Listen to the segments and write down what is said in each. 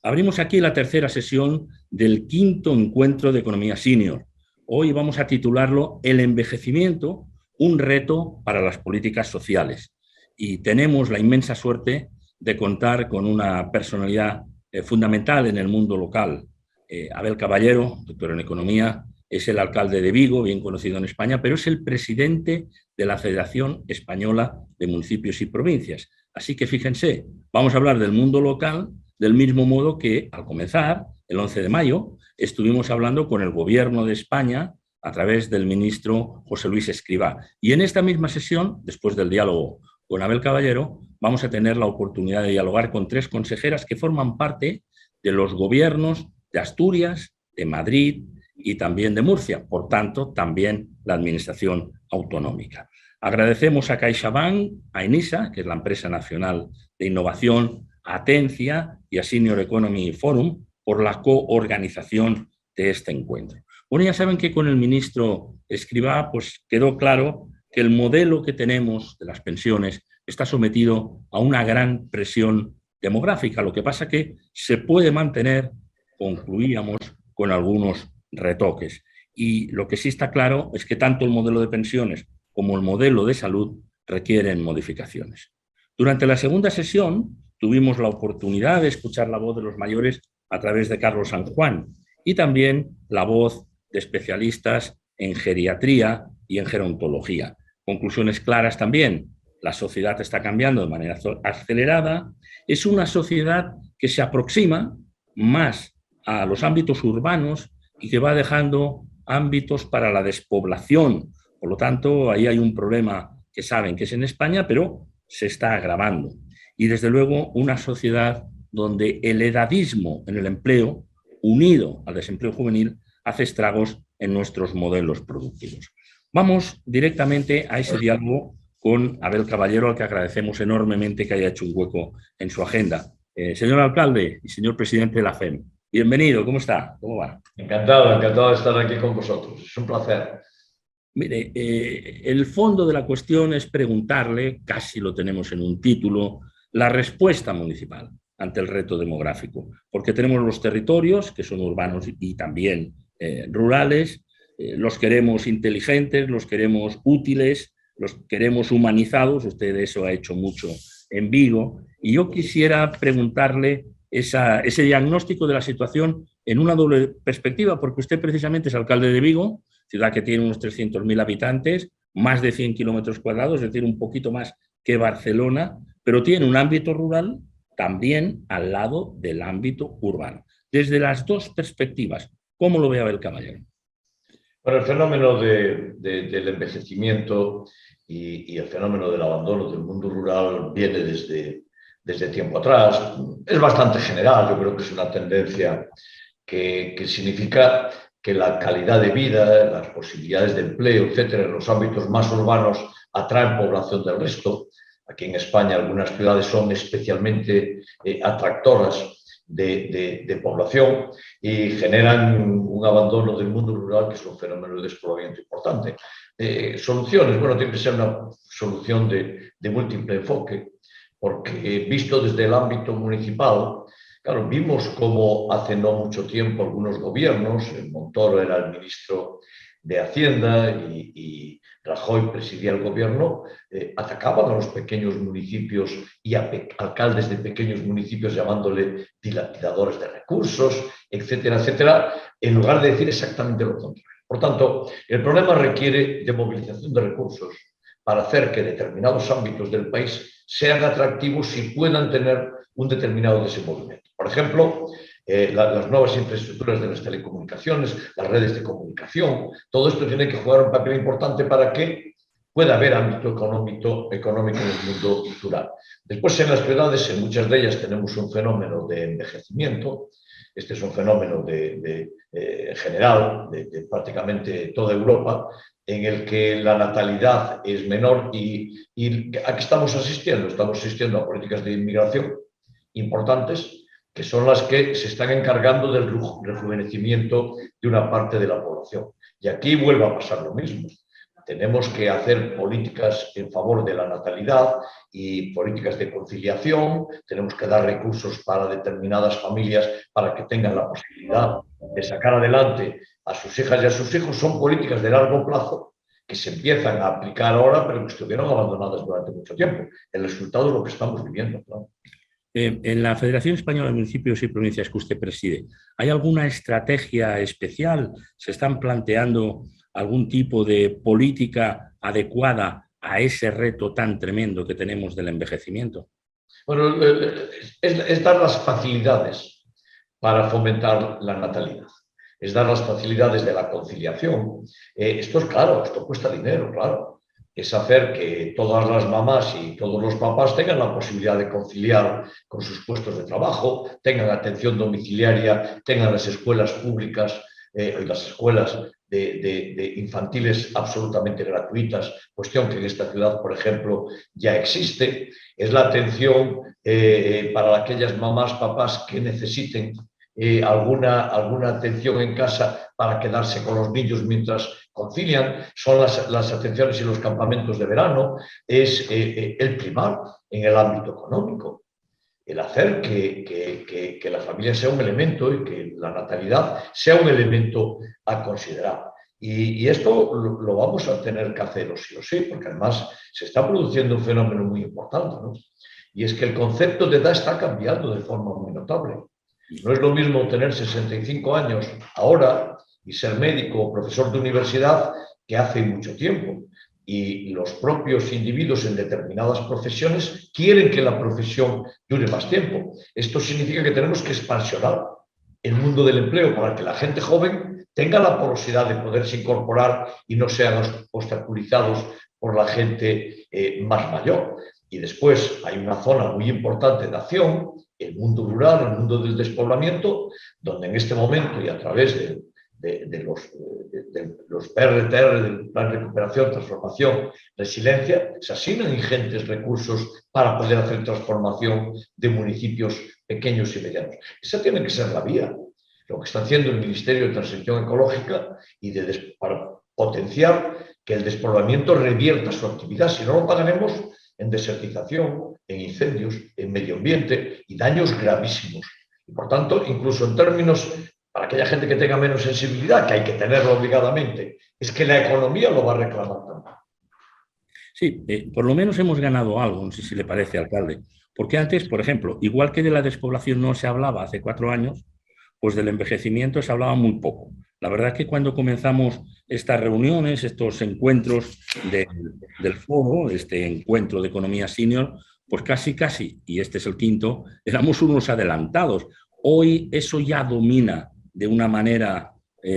Abrimos aquí la tercera sesión del quinto encuentro de Economía Senior. Hoy vamos a titularlo El envejecimiento, un reto para las políticas sociales. Y tenemos la inmensa suerte de contar con una personalidad fundamental en el mundo local. Abel Caballero, doctor en Economía, es el alcalde de Vigo, bien conocido en España, pero es el presidente de la Federación Española de Municipios y Provincias. Así que fíjense, vamos a hablar del mundo local del mismo modo que al comenzar, el 11 de mayo, estuvimos hablando con el Gobierno de España a través del ministro José Luis Escrivá. Y en esta misma sesión, después del diálogo con Abel Caballero, vamos a tener la oportunidad de dialogar con tres consejeras que forman parte de los gobiernos de Asturias, de Madrid y también de Murcia, por tanto, también la Administración Autonómica. Agradecemos a CaixaBank, a Enisa, que es la empresa nacional de innovación, a Atencia y a Senior Economy Forum por la coorganización de este encuentro. Bueno, ya saben que con el ministro Escrivá pues quedó claro que el modelo que tenemos de las pensiones está sometido a una gran presión demográfica. Lo que pasa que se puede mantener, concluíamos, con algunos retoques. Y lo que sí está claro es que tanto el modelo de pensiones como el modelo de salud requieren modificaciones. Durante la segunda sesión tuvimos la oportunidad de escuchar la voz de los mayores a través de Carlos San Juan y también la voz de especialistas en geriatría y en gerontología. Conclusiones claras también. La sociedad está cambiando de manera acelerada. Es una sociedad que se aproxima más a los ámbitos urbanos y que va dejando ámbitos para la despoblación. Por lo tanto, ahí hay un problema que saben que es en España, pero se está agravando. Y desde luego una sociedad donde el edadismo en el empleo, unido al desempleo juvenil, hace estragos en nuestros modelos productivos. Vamos directamente a ese diálogo con Abel Caballero, al que agradecemos enormemente que haya hecho un hueco en su agenda. Señor alcalde y señor presidente de la FEM, bienvenido, ¿cómo está? ¿Cómo va? Encantado de estar aquí con vosotros, es un placer. Mire, el fondo de la cuestión es preguntarle, casi lo tenemos en un título, la respuesta municipal ante el reto demográfico, porque tenemos los territorios, que son urbanos y también rurales, los queremos inteligentes, los queremos útiles, los queremos humanizados, usted de eso ha hecho mucho en Vigo, y yo quisiera preguntarle ese diagnóstico de la situación en una doble perspectiva, porque usted precisamente es alcalde de Vigo, ciudad que tiene unos 300.000 habitantes, más de 100 kilómetros cuadrados, es decir, un poquito más que Barcelona, pero tiene un ámbito rural también al lado del ámbito urbano. Desde las dos perspectivas, ¿cómo lo ve Abel Caballero? Bueno, el fenómeno del envejecimiento y el fenómeno del abandono del mundo rural viene desde tiempo atrás. Es bastante general, yo creo que es una tendencia que significa que la calidad de vida, las posibilidades de empleo, etcétera, en los ámbitos más urbanos atraen población del resto. Aquí en España algunas ciudades son especialmente atractoras de población y generan un abandono del mundo rural que es un fenómeno de despoblamiento importante. Soluciones, bueno, tiene que ser una solución de múltiple enfoque, porque visto desde el ámbito municipal, claro, vimos cómo hace no mucho tiempo algunos gobiernos, Montoro era el ministro de Hacienda y Rajoy presidía el gobierno, atacaban a los pequeños municipios y a alcaldes de pequeños municipios llamándole dilapidadores de recursos, etcétera, etcétera, en lugar de decir exactamente lo contrario. Por tanto, el problema requiere de movilización de recursos para hacer que determinados ámbitos del país sean atractivos y puedan tener un determinado desenvolvimiento. Por ejemplo, las nuevas infraestructuras de las telecomunicaciones, las redes de comunicación, todo esto tiene que jugar un papel importante para que pueda haber ámbito económico en el mundo rural. Después, en las ciudades, en muchas de ellas tenemos un fenómeno de envejecimiento. Este es un fenómeno general de prácticamente toda Europa, en el que la natalidad es menor y ¿a qué estamos asistiendo? Estamos asistiendo a políticas de inmigración importantes, que son las que se están encargando del rejuvenecimiento de una parte de la población. Y aquí vuelve a pasar lo mismo. tenemos que hacer políticas en favor de la natalidad y políticas de conciliación, tenemos que dar recursos para determinadas familias para que tengan la posibilidad de sacar adelante a sus hijas y a sus hijos. Son políticas de largo plazo que se empiezan a aplicar ahora, pero que estuvieron abandonadas durante mucho tiempo. El resultado es lo que estamos viviendo, ¿no? En la Federación Española de Municipios y Provincias que usted preside, ¿hay alguna estrategia especial? ¿Se están planteando algún tipo de política adecuada a ese reto tan tremendo que tenemos del envejecimiento? Bueno, es dar las facilidades para fomentar la natalidad, es dar las facilidades de la conciliación. Esto es claro, esto cuesta dinero, claro. Es hacer que todas las mamás y todos los papás tengan la posibilidad de conciliar con sus puestos de trabajo, tengan atención domiciliaria, tengan las escuelas públicas y las escuelas de infantiles absolutamente gratuitas, cuestión que en esta ciudad, por ejemplo, ya existe. Es la atención para aquellas mamás, papás que necesiten alguna atención en casa para quedarse con los niños mientras concilian, son las atenciones y los campamentos de verano, es el primar en el ámbito económico, el hacer que la familia sea un elemento y que la natalidad sea un elemento a considerar. Y esto lo vamos a tener que hacer sí o sí, porque además se está produciendo un fenómeno muy importante, ¿no? Y es que el concepto de edad está cambiando de forma muy notable. No es lo mismo tener 65 años ahora y ser médico o profesor de universidad que hace mucho tiempo. Y los propios individuos en determinadas profesiones quieren que la profesión dure más tiempo. Esto significa que tenemos que expansionar el mundo del empleo para que la gente joven tenga la porosidad de poderse incorporar y no sean obstaculizados por la gente más mayor. Y después hay una zona muy importante de acción, el mundo rural, el mundo del despoblamiento, donde en este momento y a través de los PRTR, del Plan de Recuperación, Transformación, Resiliencia, se asignan ingentes recursos para poder hacer transformación de municipios pequeños y medianos. Esa tiene que ser la vía. Lo que está haciendo el Ministerio de Transición Ecológica y para potenciar que el despoblamiento revierta su actividad. Si no, lo pagaremos en desertización, en incendios, en medio ambiente y daños gravísimos. Y por tanto, incluso en términos, para aquella gente que tenga menos sensibilidad, que hay que tenerlo obligadamente, es que la economía lo va a reclamar también. Sí, por lo menos hemos ganado algo, no sé si le parece, alcalde. Porque antes, por ejemplo, igual que de la despoblación no se hablaba hace 4 años, pues del envejecimiento se hablaba muy poco. La verdad es que cuando comenzamos estas reuniones, estos encuentros del foro, este encuentro de economía senior, pues casi, y este es el 5º, éramos unos adelantados. Hoy eso ya domina de una manera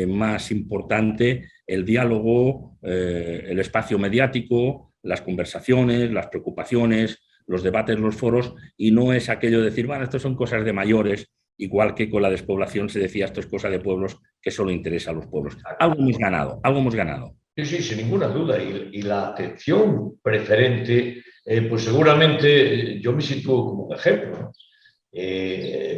más importante el diálogo, el espacio mediático, las conversaciones, las preocupaciones, los debates, los foros, y no es aquello de decir, bueno, esto son cosas de mayores, igual que con la despoblación se decía esto es cosa de pueblos que solo interesa a los pueblos. Algo hemos ganado, algo hemos ganado. Sí, sí, sin ninguna duda. Y la atención preferente, pues seguramente yo me sitúo como un ejemplo, ¿no?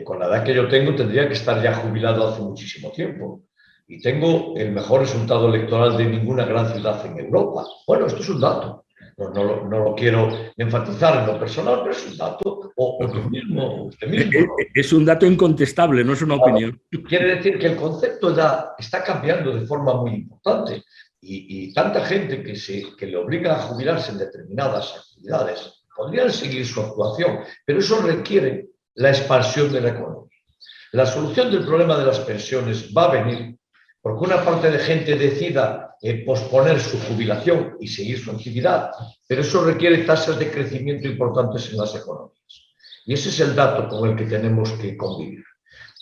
Con la edad que yo tengo tendría que estar ya jubilado hace muchísimo tiempo. Y tengo el mejor resultado electoral de ninguna gran ciudad en Europa. Bueno, esto es un dato. No lo quiero enfatizar en lo personal, pero es un dato. O tú mismo, usted mismo, ¿no? Es un dato incontestable, no es una opinión. Quiere decir que el concepto de edad está cambiando de forma muy importante. Y tanta gente que le obliga a jubilarse en determinadas actividades podrían seguir su actuación, pero eso requiere la expansión de la economía. La solución del problema de las pensiones va a venir porque una parte de gente decida posponer su jubilación y seguir su actividad, pero eso requiere tasas de crecimiento importantes en las economías. Y ese es el dato con el que tenemos que convivir.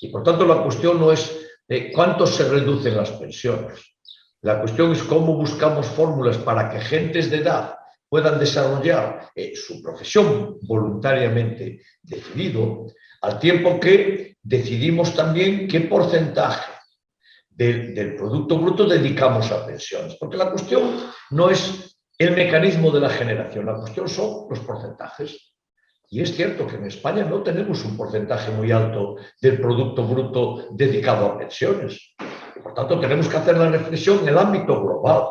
Y por tanto la cuestión no es cuánto se reducen las pensiones. La cuestión es cómo buscamos fórmulas para que gentes de edad puedan desarrollar su profesión voluntariamente decidido, al tiempo que decidimos también qué porcentaje del Producto Bruto dedicamos a pensiones. Porque la cuestión no es el mecanismo de la generación, la cuestión son los porcentajes. Y es cierto que en España no tenemos un porcentaje muy alto del Producto Bruto dedicado a pensiones. Por tanto, tenemos que hacer la reflexión en el ámbito global.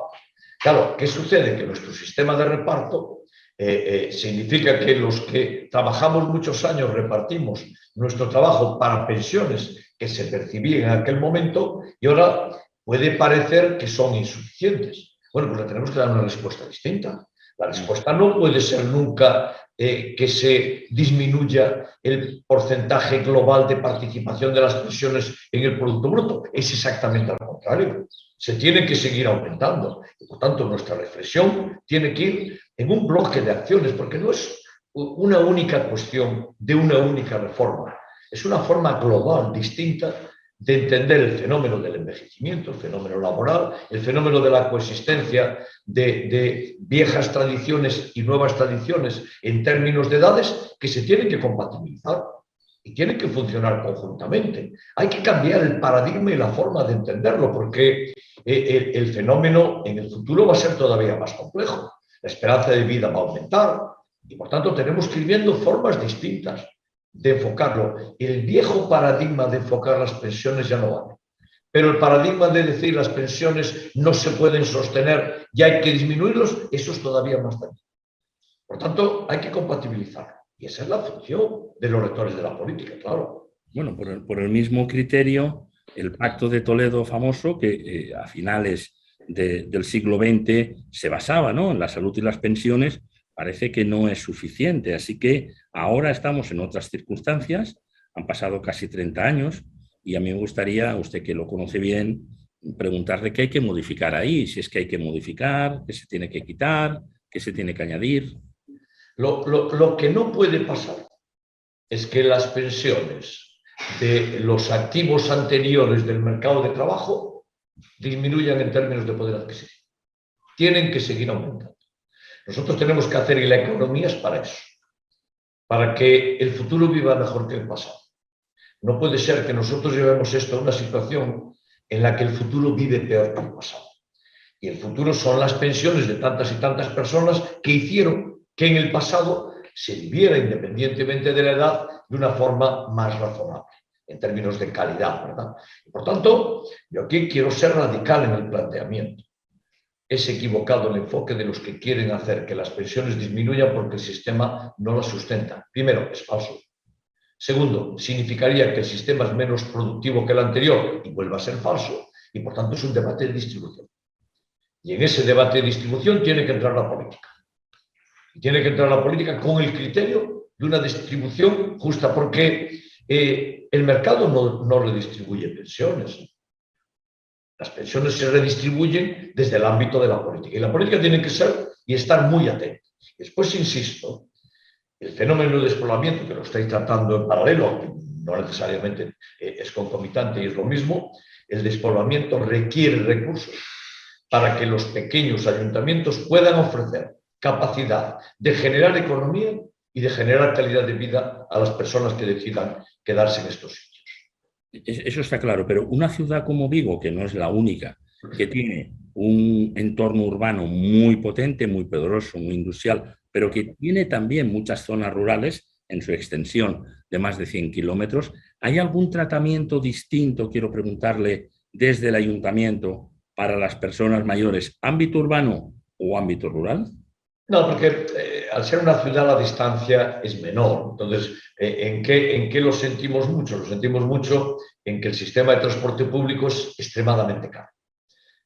Claro, ¿qué sucede? Que nuestro sistema de reparto significa que los que trabajamos muchos años repartimos nuestro trabajo para pensiones que se percibían en aquel momento y ahora puede parecer que son insuficientes. Bueno, pues le tenemos que dar una respuesta distinta. La respuesta no puede ser nunca que se disminuya el porcentaje global de participación de las pensiones en el Producto Bruto. Es exactamente al contrario. Se tiene que seguir aumentando. Y, por tanto, nuestra reflexión tiene que ir en un bloque de acciones, porque no es una única cuestión de una única reforma. Es una forma global, distinta, de entender el fenómeno del envejecimiento, el fenómeno laboral, el fenómeno de la coexistencia de viejas tradiciones y nuevas tradiciones en términos de edades que se tienen que compatibilizar y tienen que funcionar conjuntamente. Hay que cambiar el paradigma y la forma de entenderlo porque el fenómeno en el futuro va a ser todavía más complejo. La esperanza de vida va a aumentar y, por tanto, tenemos que ir viendo formas distintas de enfocarlo. El viejo paradigma de enfocar las pensiones ya no vale. Pero el paradigma de decir las pensiones no se pueden sostener y hay que disminuirlos, eso es todavía más dañino. Por tanto, hay que compatibilizarlo. Y esa es la función de los rectores de la política, claro. Bueno, por el mismo criterio, el Pacto de Toledo famoso, que a finales del siglo XX se basaba, ¿no?, en la salud y las pensiones, parece que no es suficiente. Así que ahora estamos en otras circunstancias, han pasado casi 30 años y a mí me gustaría, usted que lo conoce bien, preguntarle qué hay que modificar ahí, si es que hay que modificar, qué se tiene que quitar, qué se tiene que añadir. Lo que no puede pasar es que las pensiones de los activos anteriores del mercado de trabajo disminuyan en términos de poder adquisitivo. Tienen que seguir aumentando. Nosotros tenemos que hacer, y la economía es para eso, para que el futuro viva mejor que el pasado. No puede ser que nosotros llevemos esto a una situación en la que el futuro vive peor que el pasado. Y el futuro son las pensiones de tantas y tantas personas que hicieron que en el pasado se viviera, independientemente de la edad, de una forma más razonable, en términos de calidad, ¿verdad? Y por tanto, yo aquí quiero ser radical en el planteamiento. Es equivocado el enfoque de los que quieren hacer que las pensiones disminuyan porque el sistema no las sustenta. Primero, es falso. Segundo, significaría que el sistema es menos productivo que el anterior y vuelve a ser falso. Y por tanto es un debate de distribución. Y en ese debate de distribución tiene que entrar la política. Y tiene que entrar la política con el criterio de una distribución justa, porque el mercado no redistribuye pensiones. Las pensiones se redistribuyen desde el ámbito de la política. Y la política tiene que ser y estar muy atenta. Después, insisto, el fenómeno de despoblamiento, que lo estáis tratando en paralelo, no necesariamente es concomitante y es lo mismo, el despoblamiento requiere recursos para que los pequeños ayuntamientos puedan ofrecer capacidad de generar economía y de generar calidad de vida a las personas que decidan quedarse en estos sitios. Eso está claro, pero una ciudad como Vigo, que no es la única, que tiene un entorno urbano muy potente, muy poderoso, muy industrial, pero que tiene también muchas zonas rurales en su extensión de más de 100 kilómetros, ¿hay algún tratamiento distinto, quiero preguntarle, desde el ayuntamiento para las personas mayores, ámbito urbano o ámbito rural? No, porque al ser una ciudad la distancia es menor. Entonces, ¿en qué lo sentimos mucho? Lo sentimos mucho en que el sistema de transporte público es extremadamente caro.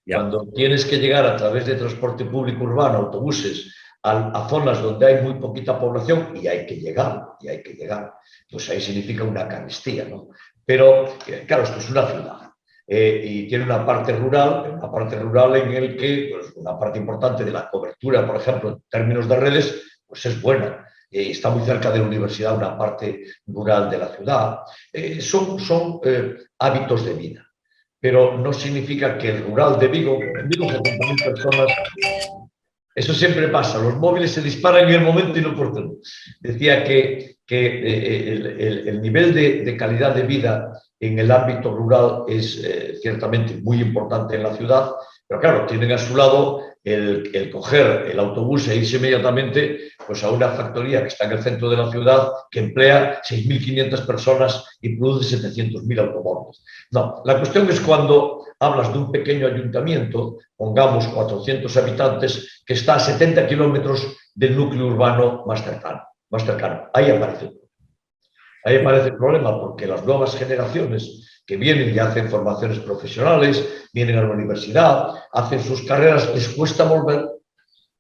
Ya. Cuando tienes que llegar a través de transporte público urbano, autobuses, a zonas donde hay muy poquita población y hay que llegar, pues ahí significa una carestía, ¿no? Pero, claro, esto es una ciudad. Y tiene una parte rural en el que pues, una parte importante de la cobertura, por ejemplo, en términos de redes, pues es buena. Está muy cerca de la universidad, una parte rural de la ciudad. Son hábitos de vida, pero no significa que el rural de Vigo, en Vigo 70.000 personas, eso siempre pasa, los móviles se disparan en el momento inoportuno. Decía que el nivel de calidad de vida en el ámbito rural es ciertamente muy importante en la ciudad, pero claro, tienen a su lado el coger el autobús e irse inmediatamente pues, a una factoría que está en el centro de la ciudad que emplea 6.500 personas y produce 700.000 automóviles. No, la cuestión es cuando hablas de un pequeño ayuntamiento, pongamos 400 habitantes, que está a 70 kilómetros del núcleo urbano más cercano. Ahí aparece el problema. Ahí aparece el problema porque las nuevas generaciones que vienen y hacen formaciones profesionales, vienen a la universidad, hacen sus carreras, les cuesta volver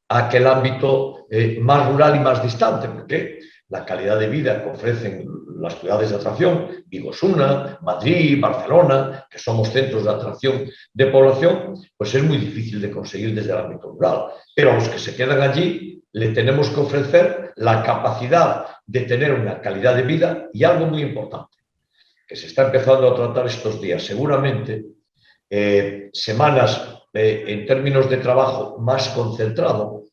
a aquel ámbito más rural y más distante, porque la calidad de vida que ofrecen las ciudades de atracción, Vigo es una, Madrid, Barcelona, que somos centros de atracción de población, pues es muy difícil de conseguir desde el ámbito rural. Pero a los que se quedan allí le tenemos que ofrecer la capacidad de tener una calidad de vida y algo muy importante, que se está empezando a tratar estos días, seguramente semanas en términos de trabajo más concentrado,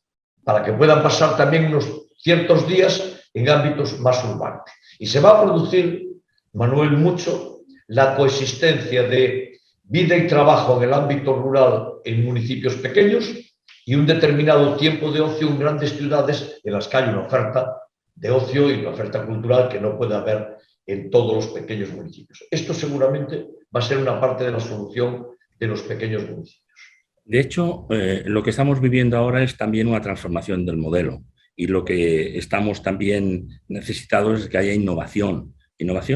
para que puedan pasar también unos ciertos días en ámbitos más urbanos. Y se va a producir, Manuel, mucho la coexistencia de vida y trabajo en el ámbito rural en municipios pequeños y un determinado tiempo de ocio en grandes ciudades en las que hay una oferta de ocio y una oferta cultural que no puede haber en todos los pequeños municipios. Esto seguramente va a ser una parte de la solución de los pequeños municipios. De hecho, lo que estamos viviendo ahora es también una transformación del modelo y lo que estamos también necesitados es que haya innovación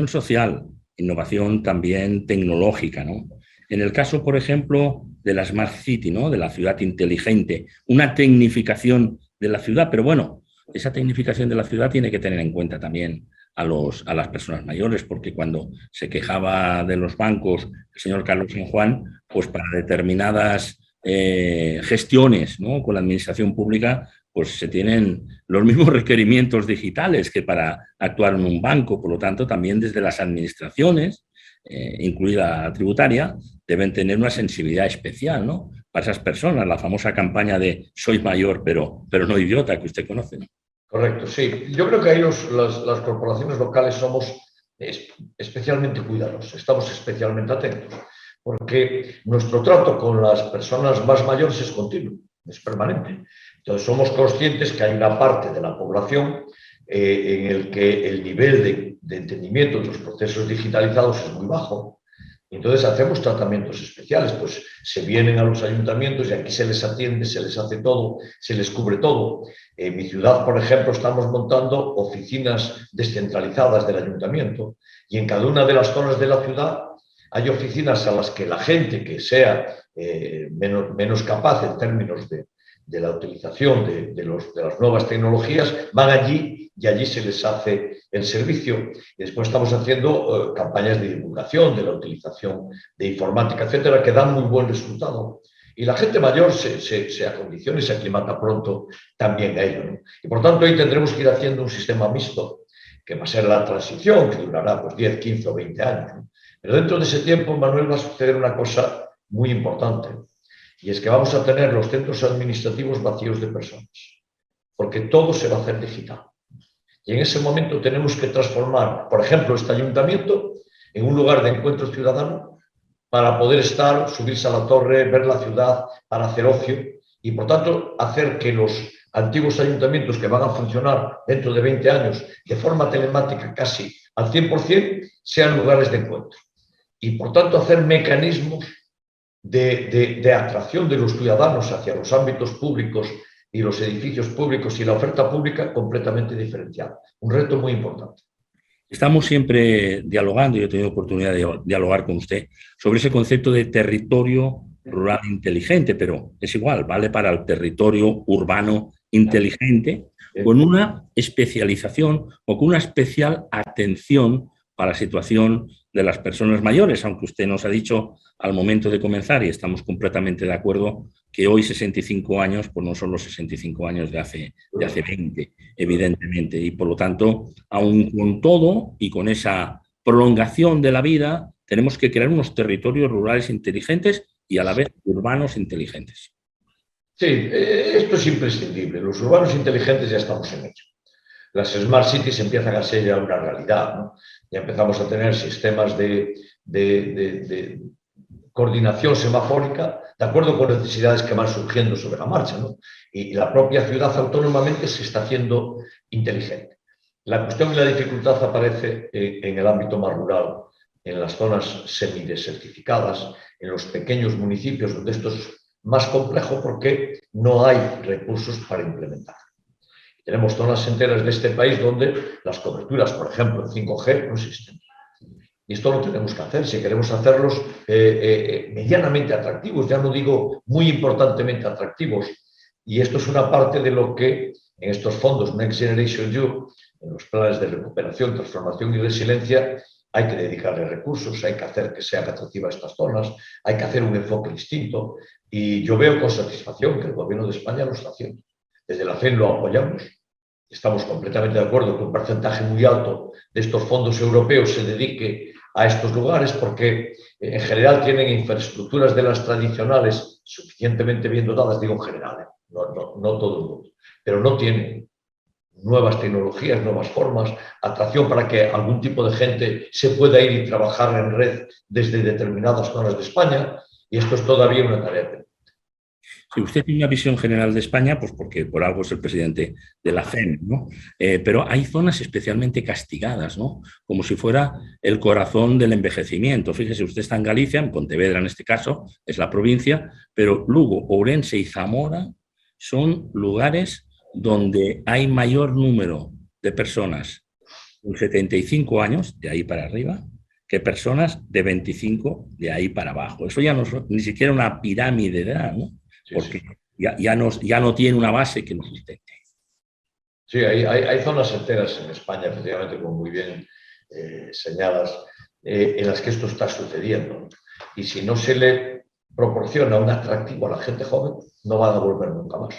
social, innovación también tecnológica, ¿no? En el caso, por ejemplo, de la Smart City, ¿no? De la ciudad inteligente, una tecnificación de la ciudad, pero bueno, esa tecnificación de la ciudad tiene que tener en cuenta también a las personas mayores, porque cuando se quejaba de los bancos el señor Carlos San Juan, pues para determinadas gestiones, ¿no? Con la administración pública, pues se tienen los mismos requerimientos digitales que para actuar en un banco. Por lo tanto, también desde las administraciones, incluida la tributaria, deben tener una sensibilidad especial, ¿no? Para esas personas, la famosa campaña de soy mayor pero no idiota, que usted conoce, ¿no? Correcto, sí. Yo creo que ahí las corporaciones locales somos especialmente cuidadosos, estamos especialmente atentos, porque nuestro trato con las personas más mayores es continuo, es permanente. Entonces somos conscientes que hay una parte de la población en el que el nivel de entendimiento de los procesos digitalizados es muy bajo. Entonces hacemos tratamientos especiales, pues se vienen a los ayuntamientos y aquí se les atiende, se les hace todo, se les cubre todo. En mi ciudad, por ejemplo, estamos montando oficinas descentralizadas del ayuntamiento y en cada una de las zonas de la ciudad hay oficinas a las que la gente que sea menos capaz en términos de la utilización de las nuevas tecnologías van allí y allí se les hace el servicio. Y después estamos haciendo campañas de divulgación de la utilización de informática, etcétera, que dan muy buen resultado. Y la gente mayor se acondiciona y se aclimata pronto también a ello, ¿no? Y por tanto, hoy tendremos que ir haciendo un sistema mixto, que va a ser la transición, que durará pues, 10, 15 o 20 años, ¿no? Pero dentro de ese tiempo, Manuel, va a suceder una cosa muy importante, y es que vamos a tener los centros administrativos vacíos de personas, porque todo se va a hacer digital. Y en ese momento tenemos que transformar, por ejemplo, este ayuntamiento en un lugar de encuentro ciudadano para poder estar, subirse a la torre, ver la ciudad, para hacer ocio y, por tanto, hacer que los antiguos ayuntamientos que van a funcionar dentro de 20 años de forma telemática casi al 100% sean lugares de encuentro. Y, por tanto, hacer mecanismos de atracción de los ciudadanos hacia los ámbitos públicos y los edificios públicos y la oferta pública completamente diferenciada. Un reto muy importante. Estamos siempre dialogando, yo he tenido oportunidad de dialogar con usted sobre ese concepto de territorio rural inteligente, pero es igual, vale para el territorio urbano inteligente, con una especialización o con una especial atención para la situación de las personas mayores, aunque usted nos ha dicho al momento de comenzar, y estamos completamente de acuerdo, que hoy 65 años pues no son los 65 años de hace 20, evidentemente, y por lo tanto, aun con todo y con esa prolongación de la vida, tenemos que crear unos territorios rurales inteligentes y a la vez urbanos inteligentes. Sí, esto es imprescindible. Los urbanos inteligentes ya estamos en ello. Las Smart Cities empiezan a ser ya una realidad, ¿no? Ya empezamos a tener sistemas de coordinación semafórica de acuerdo con necesidades que van surgiendo sobre la marcha, ¿no? Y la propia ciudad autónomamente se está haciendo inteligente. La cuestión y la dificultad aparece en el ámbito más rural, en las zonas semidesertificadas, en los pequeños municipios donde esto es más complejo porque no hay recursos para implementar. Tenemos zonas enteras de este país donde las coberturas, por ejemplo, en 5G no existen. Y esto lo tenemos que hacer si queremos hacerlos medianamente atractivos, ya no digo muy importantemente atractivos. Y esto es una parte de lo que en estos fondos Next Generation EU, en los planes de recuperación, transformación y resiliencia, hay que dedicarle recursos, hay que hacer que sean atractivas estas zonas, hay que hacer un enfoque distinto. Y yo veo con satisfacción que el Gobierno de España lo está haciendo. Desde la FEN lo apoyamos. Estamos completamente de acuerdo que un porcentaje muy alto de estos fondos europeos se dedique a estos lugares porque en general tienen infraestructuras de las tradicionales suficientemente bien dotadas, digo en general, no todo el mundo, pero no tienen nuevas tecnologías, nuevas formas, atracción para que algún tipo de gente se pueda ir y trabajar en red desde determinadas zonas de España, y esto es todavía una tarea pendiente. Si usted tiene una visión general de España, pues porque por algo es el presidente de la FEM, ¿no? Pero hay zonas especialmente castigadas, ¿no? Como si fuera el corazón del envejecimiento. Fíjese, usted está en Galicia, en Pontevedra en este caso, es la provincia, pero Lugo, Ourense y Zamora son lugares donde hay mayor número de personas con 75 años, de ahí para arriba, que personas de 25 de ahí para abajo. Eso ya no es ni siquiera una pirámide de edad, ¿no? Porque ya no tiene una base que nos sustente. Sí, hay zonas enteras en España, efectivamente, como muy bien señalas, en las que esto está sucediendo. Y si no se le proporciona un atractivo a la gente joven, no van a volver nunca más.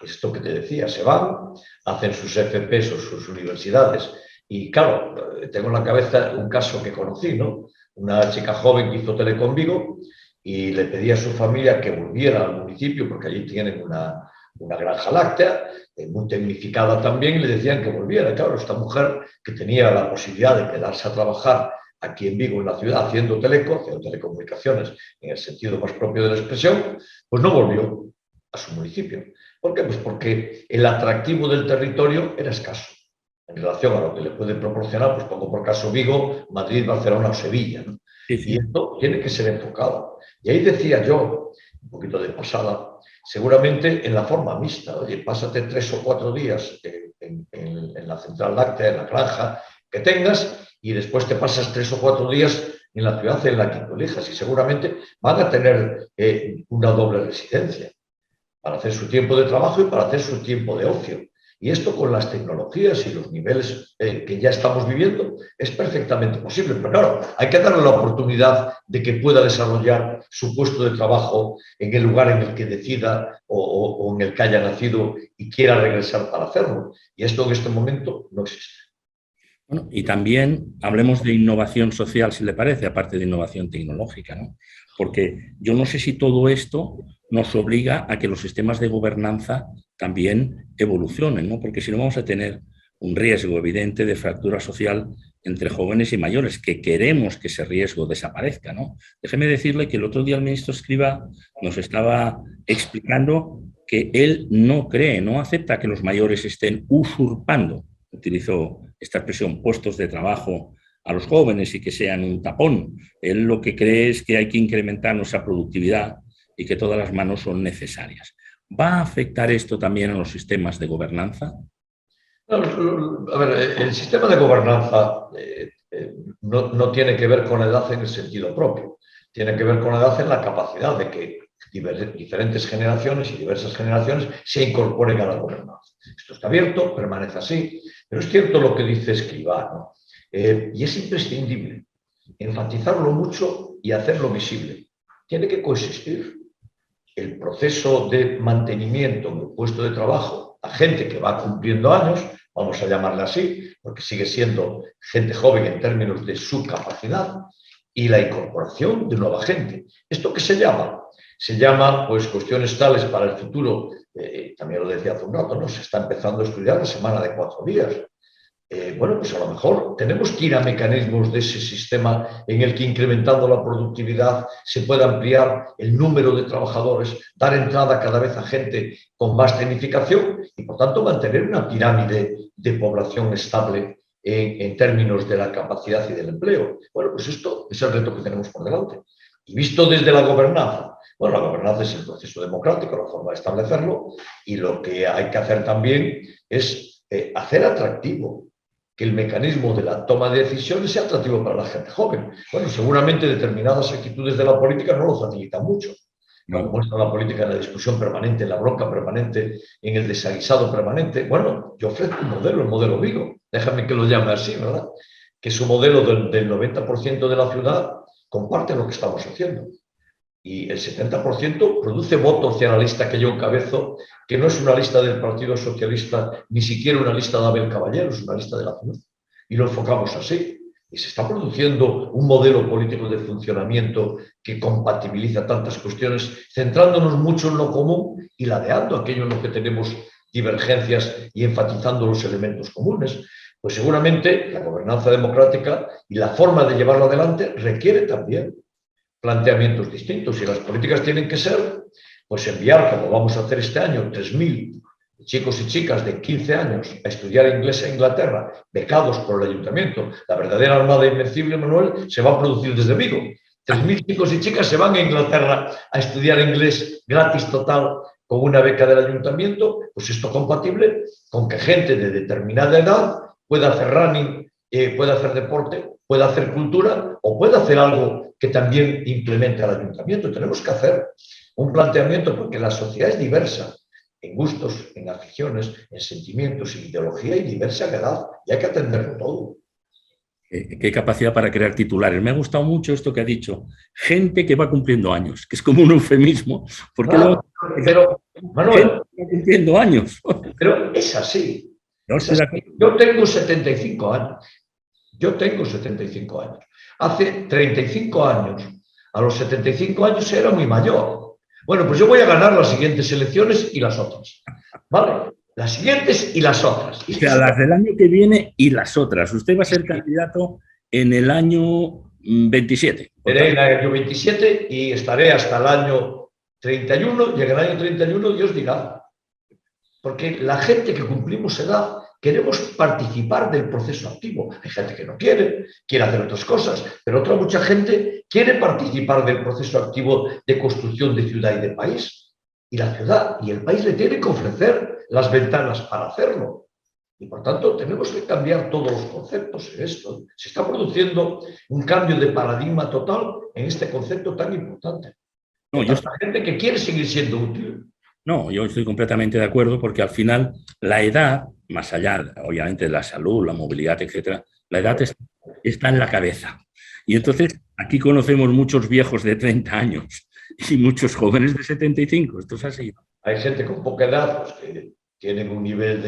Esto que te decía, se van, hacen sus FPs o sus universidades. Y claro, tengo en la cabeza un caso que conocí, ¿no? Una chica joven que hizo Telecom Vigo y le pedía a su familia que volviera al municipio, porque allí tienen una granja láctea, muy tecnificada también, y le decían que volviera. Claro, esta mujer que tenía la posibilidad de quedarse a trabajar aquí en Vigo, en la ciudad, haciendo telecomunicaciones, en el sentido más propio de la expresión, pues no volvió a su municipio. ¿Por qué? Pues porque el atractivo del territorio era escaso en relación a lo que le puede proporcionar, pues pongo por caso Vigo, Madrid, Barcelona o Sevilla, ¿no? Sí, sí. Y esto tiene que ser enfocado. Y ahí decía yo, un poquito de pasada, seguramente en la forma mixta, oye, pásate 3 o 4 días en la central láctea, en la granja que tengas, y después te pasas 3 o 4 días en la ciudad en la que tú elijas, y seguramente van a tener una doble residencia para hacer su tiempo de trabajo y para hacer su tiempo de ocio. Y esto con las tecnologías y los niveles que ya estamos viviendo es perfectamente posible. Pero claro, hay que darle la oportunidad de que pueda desarrollar su puesto de trabajo en el lugar en el que decida o en el que haya nacido y quiera regresar para hacerlo. Y esto en este momento no existe. Bueno, y también hablemos de innovación social, si le parece, aparte de innovación tecnológica, ¿no? Porque yo no sé si todo esto nos obliga a que los sistemas de gobernanza también evolucionen, ¿no? Porque si no vamos a tener un riesgo evidente de fractura social entre jóvenes y mayores, que queremos que ese riesgo desaparezca, ¿no? Déjeme decirle que el otro día el ministro Escrivá nos estaba explicando que él no cree, no acepta que los mayores estén usurpando, utilizó esta expresión, puestos de trabajo a los jóvenes y que sean un tapón. Él lo que cree es que hay que incrementar nuestra productividad y que todas las manos son necesarias. ¿Va a afectar esto también a los sistemas de gobernanza? A ver, el sistema de gobernanza no tiene que ver con la edad en el sentido propio, tiene que ver con la edad en la capacidad de que diferentes generaciones y diversas generaciones se incorporen a la gobernanza. Esto está abierto, permanece así, pero es cierto lo que dice Escrivá, ¿no? Y es imprescindible enfatizarlo mucho y hacerlo visible. Tiene que coexistir el proceso de mantenimiento en el puesto de trabajo a gente que va cumpliendo años, vamos a llamarle así, porque sigue siendo gente joven en términos de su capacidad, y la incorporación de nueva gente. ¿Esto qué se llama? Se llama, pues, cuestiones tales para el futuro, también lo decía hace un rato, ¿no? Se está empezando a estudiar la semana de 4 días. bueno, pues a lo mejor tenemos que ir a mecanismos de ese sistema en el que, incrementando la productividad, se pueda ampliar el número de trabajadores, dar entrada cada vez a gente con más tecnificación y, por tanto, mantener una pirámide de población estable en términos de la capacidad y del empleo. Bueno, pues esto es el reto que tenemos por delante. Y visto desde la gobernanza, bueno, la gobernanza es el proceso democrático, la forma de establecerlo, y lo que hay que hacer también es hacer atractivo que el mecanismo de la toma de decisiones sea atractivo para la gente joven. Bueno, seguramente determinadas actitudes de la política no lo facilitan mucho. Cuando muestra la política en la discusión permanente, en la bronca permanente, en el desaguisado permanente. Bueno, yo ofrezco un modelo, el modelo Vigo, déjame que lo llame así, ¿verdad? Que es un modelo del 90% de la ciudad comparte lo que estamos haciendo. Y el 70% produce voto hacia la lista que yo encabezo, que no es una lista del Partido Socialista, ni siquiera una lista de Abel Caballero, es una lista de la ciudad. Y lo enfocamos así. Y se está produciendo un modelo político de funcionamiento que compatibiliza tantas cuestiones, centrándonos mucho en lo común y ladeando aquello en lo que tenemos divergencias y enfatizando los elementos comunes. Pues seguramente la gobernanza democrática y la forma de llevarlo adelante requiere también planteamientos distintos, y las políticas tienen que ser, pues enviar, como vamos a hacer este año, 3.000 chicos y chicas de 15 años a estudiar inglés en Inglaterra, becados por el ayuntamiento. La verdadera armada invencible, Manuel, se va a producir desde Vigo. 3.000 chicos y chicas se van a Inglaterra a estudiar inglés gratis total con una beca del ayuntamiento. Pues esto compatible con que gente de determinada edad pueda hacer running, pueda hacer deporte, pueda hacer cultura o pueda hacer algo que también implemente al ayuntamiento. Tenemos que hacer un planteamiento porque la sociedad es diversa en gustos, en aficiones, en sentimientos, en ideología y diversa en edad, y hay que atenderlo todo. Qué capacidad para crear titulares. Me ha gustado mucho esto que ha dicho. Gente que va cumpliendo años, que es como un eufemismo. Porque claro, pero, Manuel, gente que va cumpliendo años. Pero es así. No, Es así. Yo tengo 75 años. Yo tengo 75 años. Hace 35 años, a los 75 años era muy mayor. Bueno, pues yo voy a ganar las siguientes elecciones y las otras. ¿Vale? Las siguientes y las otras. O sea, las del año que viene y las otras. Usted va a ser candidato en el año 27. Estaré en el año 27 y estaré hasta el año 31, y en el año 31 Dios dirá. Porque la gente que cumplimos edad queremos participar del proceso activo. Hay gente que no quiere hacer otras cosas, pero otra mucha gente quiere participar del proceso activo de construcción de ciudad y de país. Y la ciudad y el país le tienen que ofrecer las ventanas para hacerlo. Y por tanto tenemos que cambiar todos los conceptos en esto. Se está produciendo un cambio de paradigma total en este concepto tan importante. No, hay gente que quiere seguir siendo útil. No, yo estoy completamente de acuerdo porque al final la edad, más allá, obviamente, de la salud, la movilidad, etcétera, la edad está en la cabeza. Y entonces aquí conocemos muchos viejos de 30 años y muchos jóvenes de 75. Esto es así. Hay gente con poca edad pues, que tienen un nivel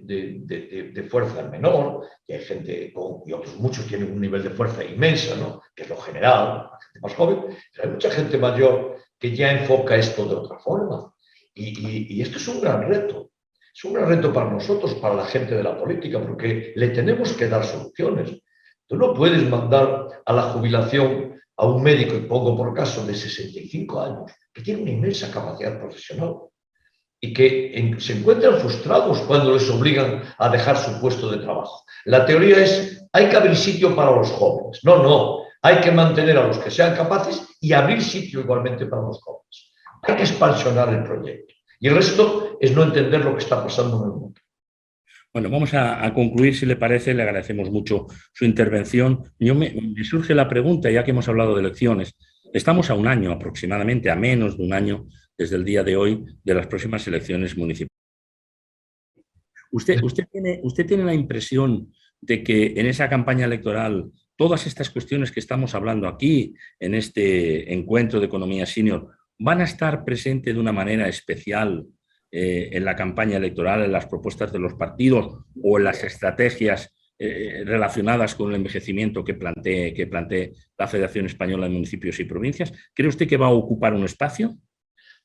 de fuerza menor, y hay gente y otros muchos tienen un nivel de fuerza inmensa, ¿no? Que es lo general, la gente más joven, pero hay mucha gente mayor que ya enfoca esto de otra forma. Y esto es un gran reto. Es un gran reto para nosotros, para la gente de la política, porque le tenemos que dar soluciones. Tú no puedes mandar a la jubilación a un médico, y pongo por caso, de 65 años, que tiene una inmensa capacidad profesional y que se encuentran frustrados cuando les obligan a dejar su puesto de trabajo. La teoría es, hay que abrir sitio para los jóvenes. No, hay que mantener a los que sean capaces y abrir sitio igualmente para los jóvenes. Hay que expansionar el proyecto. Y el resto es no entender lo que está pasando en el mundo. Bueno, vamos a concluir, si le parece. Le agradecemos mucho su intervención. Me surge la pregunta, ya que hemos hablado de elecciones. Estamos a un año aproximadamente, a menos de un año desde el día de hoy, de las próximas elecciones municipales. ¿Usted tiene la impresión de que en esa campaña electoral todas estas cuestiones que estamos hablando aquí, en este encuentro de economía senior, van a estar presentes de una manera especial en la campaña electoral, en las propuestas de los partidos o en las estrategias relacionadas con el envejecimiento que plantee la Federación Española de Municipios y Provincias? ¿Cree usted que va a ocupar un espacio?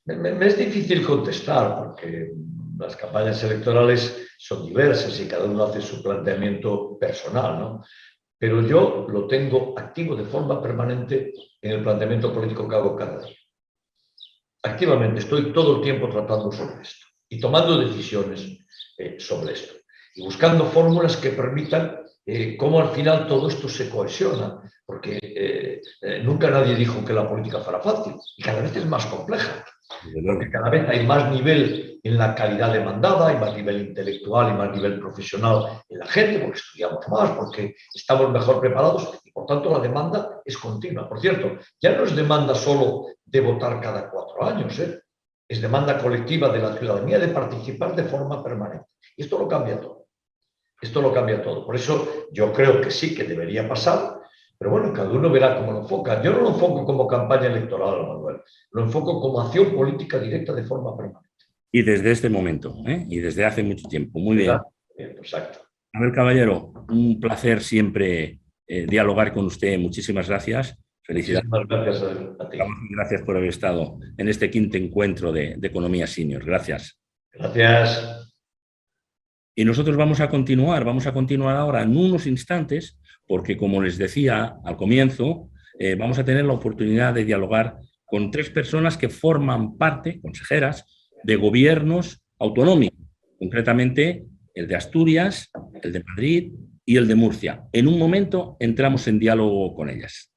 Me es difícil contestar porque las campañas electorales son diversas y cada uno hace su planteamiento personal, ¿no? Pero yo lo tengo activo de forma permanente en el planteamiento político que hago cada día. Activamente estoy todo el tiempo tratando sobre esto y tomando decisiones sobre esto y buscando fórmulas que permitan cómo al final todo esto se cohesiona, porque nunca nadie dijo que la política fuera fácil y cada vez es más compleja, porque cada vez hay más nivel en la calidad demandada, hay más nivel intelectual y más nivel profesional en la gente, porque estudiamos más, porque estamos mejor preparados y por tanto la demanda es continua. Por cierto, ya no es demanda solo de votar cada 4 años, es demanda colectiva de la ciudadanía de participar de forma permanente. Y esto lo cambia todo. Esto lo cambia todo. Por eso yo creo que sí que debería pasar, pero bueno, cada uno verá cómo lo enfoca. Yo no lo enfoco como campaña electoral, Manuel. Lo enfoco como acción política directa de forma permanente. Y desde este momento, y desde hace mucho tiempo. Muy bien. Exacto. Abel Caballero, un placer siempre dialogar con usted. Muchísimas gracias. Felicidades. Muchísimas gracias a ti. Gracias por haber estado en este 5º encuentro de Economía Senior. Gracias. Gracias. Y nosotros vamos a continuar ahora en unos instantes, porque como les decía al comienzo, vamos a tener la oportunidad de dialogar con 3 personas que forman parte, consejeras, de gobiernos autonómicos, concretamente el de Asturias, el de Madrid y el de Murcia. En un momento entramos en diálogo con ellas.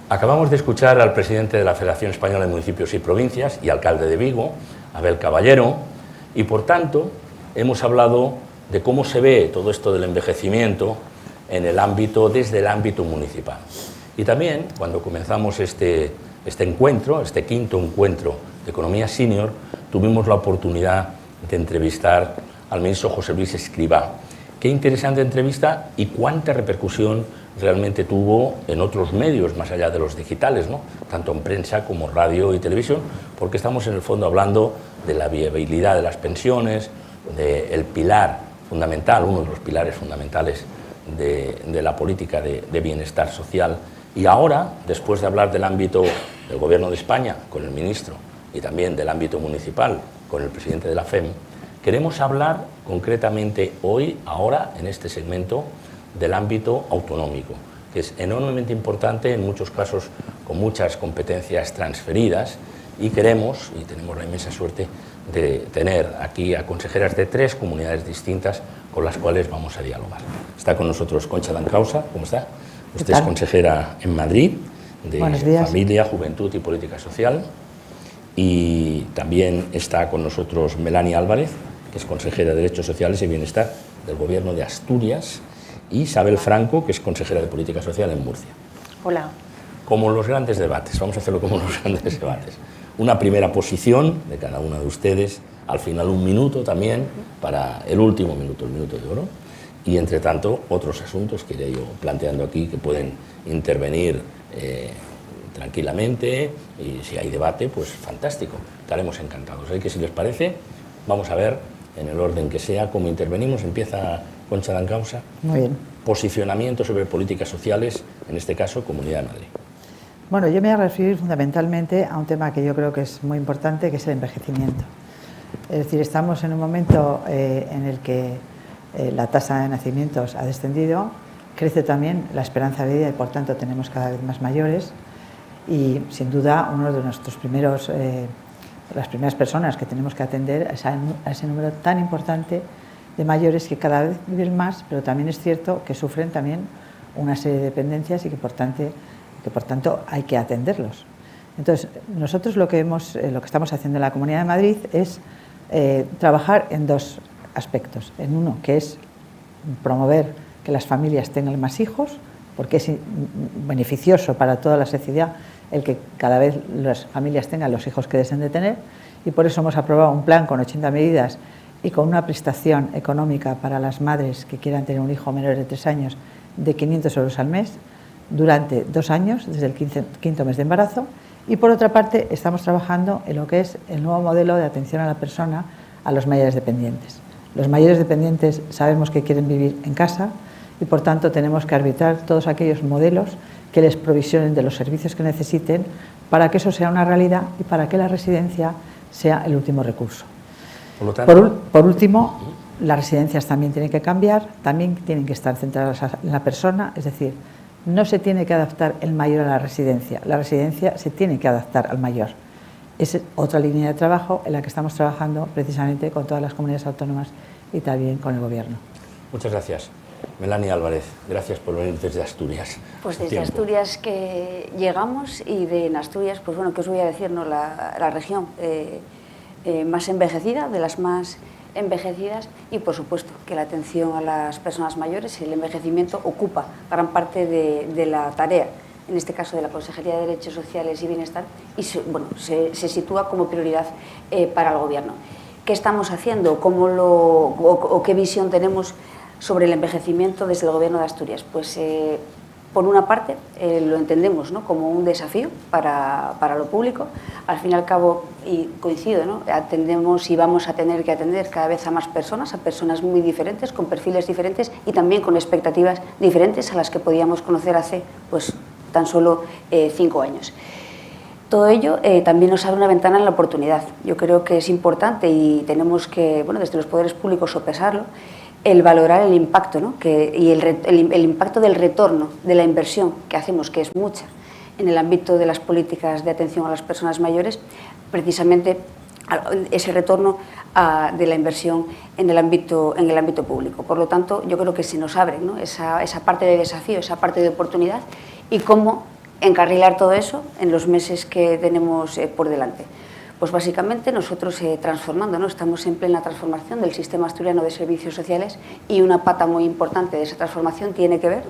Acabamos de escuchar al presidente de la Federación Española de Municipios y Provincias y alcalde de Vigo, Abel Caballero, y por tanto hemos hablado de cómo se ve todo esto del envejecimiento desde el ámbito municipal. Y también, cuando comenzamos este encuentro, este 5º encuentro de Economía Senior, tuvimos la oportunidad de entrevistar al ministro José Luis Escrivá. Qué interesante entrevista y cuánta repercusión realmente tuvo en otros medios, más allá de los digitales, ¿no? Tanto en prensa como radio y televisión, porque estamos en el fondo hablando de la viabilidad de las pensiones, del pilar fundamental, uno de los pilares fundamentales de la política de bienestar social. Y ahora, después de hablar del ámbito del Gobierno de España, con el ministro, y también del ámbito municipal, con el presidente de la FEM, queremos hablar concretamente hoy, ahora, en este segmento, del ámbito autonómico, que es enormemente importante, en muchos casos con muchas competencias transferidas, y queremos, y tenemos la inmensa suerte de tener aquí a consejeras de 3 comunidades distintas con las cuales vamos a dialogar. Está con nosotros Concha Dancausa. ¿Cómo está? Usted es consejera en Madrid de Familia, Juventud y Política Social, y también está con nosotros Melania Álvarez, que es consejera de Derechos Sociales y Bienestar del Gobierno de Asturias, y Isabel Franco, que es consejera de Política Social en Murcia. Hola. Como los grandes debates, vamos a hacerlo como los grandes debates. Una primera posición de cada una de ustedes, al final 1 minuto también para el último minuto, el minuto de oro, y entre tanto otros asuntos que iré yo planteando aquí que pueden intervenir tranquilamente, y si hay debate, pues fantástico, estaremos encantados. Así que si les parece, vamos a ver en el orden que sea cómo intervenimos. Empieza Concha Dancausa. Muy bien. Posicionamiento sobre políticas sociales, en este caso Comunidad de Madrid. Bueno, yo me voy a referir fundamentalmente a un tema que yo creo que es muy importante, que es el envejecimiento. Es decir, estamos en un momento en el que la tasa de nacimientos ha descendido, crece también la esperanza de vida y por tanto tenemos cada vez más mayores, y sin duda uno de nuestros primeros, las primeras personas que tenemos que atender es a ese número tan importante de mayores que cada vez viven más, pero también es cierto que sufren también una serie de dependencias y que por tanto hay que atenderlos. Entonces, nosotros lo que estamos haciendo en la Comunidad de Madrid es trabajar en 2 aspectos. En uno, que es promover que las familias tengan más hijos, porque es beneficioso para toda la sociedad el que cada vez las familias tengan los hijos que deseen de tener, y por eso hemos aprobado un plan con 80 medidas y con una prestación económica para las madres que quieran tener un hijo menor de 3 años de 500 euros al mes durante 2 años, desde el 5º mes de embarazo. Y por otra parte, estamos trabajando en lo que es el nuevo modelo de atención a la persona a los mayores dependientes. Los mayores dependientes sabemos que quieren vivir en casa y, por tanto, tenemos que arbitrar todos aquellos modelos que les provisionen de los servicios que necesiten para que eso sea una realidad y para que la residencia sea el último recurso. Por lo tanto, por último, las residencias también tienen que cambiar, también tienen que estar centradas en la persona, es decir, no se tiene que adaptar el mayor a la residencia se tiene que adaptar al mayor. Es otra línea de trabajo en la que estamos trabajando precisamente con todas las comunidades autónomas y también con el Gobierno. Muchas gracias. Melanie Álvarez, gracias por venir desde Asturias. Pues desde Asturias que llegamos y en Asturias, pues bueno, ¿qué os voy a decir? ¿No? La región más envejecida, de las más envejecidas, y por supuesto que la atención a las personas mayores, el envejecimiento ocupa gran parte de la tarea, en este caso de la Consejería de Derechos Sociales y Bienestar, y se sitúa como prioridad para el Gobierno. ¿Qué estamos haciendo? ¿O qué visión tenemos sobre el envejecimiento desde el Gobierno de Asturias? Pues por una parte lo entendemos, ¿no?, como un desafío para lo público. Al fin y al cabo, y coincido, ¿no?, atendemos y vamos a tener que atender cada vez a más personas, a personas muy diferentes, con perfiles diferentes y también con expectativas diferentes a las que podíamos conocer hace pues tan solo 5 años. Todo ello también nos abre una ventana en la oportunidad. Yo creo que es importante y tenemos que, bueno, desde los poderes públicos sopesarlo, el valorar el impacto, ¿no?, y el impacto del retorno de la inversión que hacemos, que es mucha, en el ámbito de las políticas de atención a las personas mayores, precisamente ese retorno de la inversión en el ámbito público. Por lo tanto, yo creo que se nos abre, ¿no?, esa parte de desafío, esa parte de oportunidad, y cómo encarrilar todo eso en los meses que tenemos por delante. Pues básicamente nosotros transformando, ¿no?, estamos en plena transformación del sistema asturiano de servicios sociales, y una pata muy importante de esa transformación tiene que ver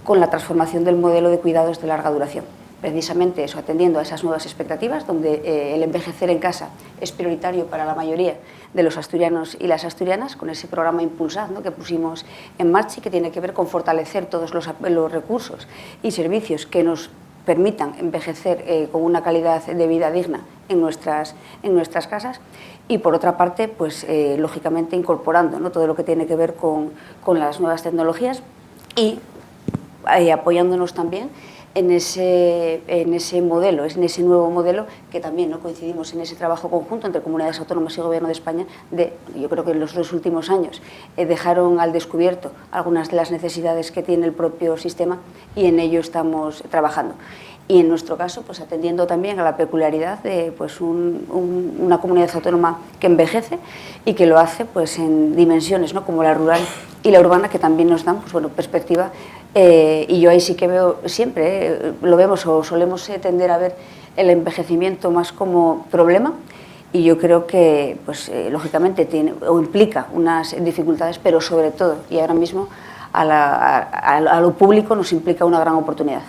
con la transformación del modelo de cuidados de larga duración. Precisamente eso, atendiendo a esas nuevas expectativas, donde el envejecer en casa es prioritario para la mayoría de los asturianos y las asturianas, con ese programa Impulsad, ¿no?, que pusimos en marcha y que tiene que ver con fortalecer todos los recursos y servicios que nos permitan envejecer con una calidad de vida digna en nuestras casas, y por otra parte, pues lógicamente incorporando, ¿no?, todo lo que tiene que ver con las nuevas tecnologías y apoyándonos también en ese modelo, en ese nuevo modelo que también, ¿no?, coincidimos en ese trabajo conjunto entre comunidades autónomas y Gobierno de España. Yo creo que en los 2 últimos años dejaron al descubierto algunas de las necesidades que tiene el propio sistema, y en ello estamos trabajando. Y en nuestro caso, pues atendiendo también a la peculiaridad de pues, una comunidad autónoma que envejece y que lo hace pues, en dimensiones, ¿no?, como la rural y la urbana, que también nos dan pues, bueno, perspectiva. Y yo ahí sí que veo siempre, lo vemos o solemos tender a ver el envejecimiento más como problema, y yo creo que pues, lógicamente tiene o implica unas dificultades, pero sobre todo, y ahora mismo a lo público nos implica una gran oportunidad.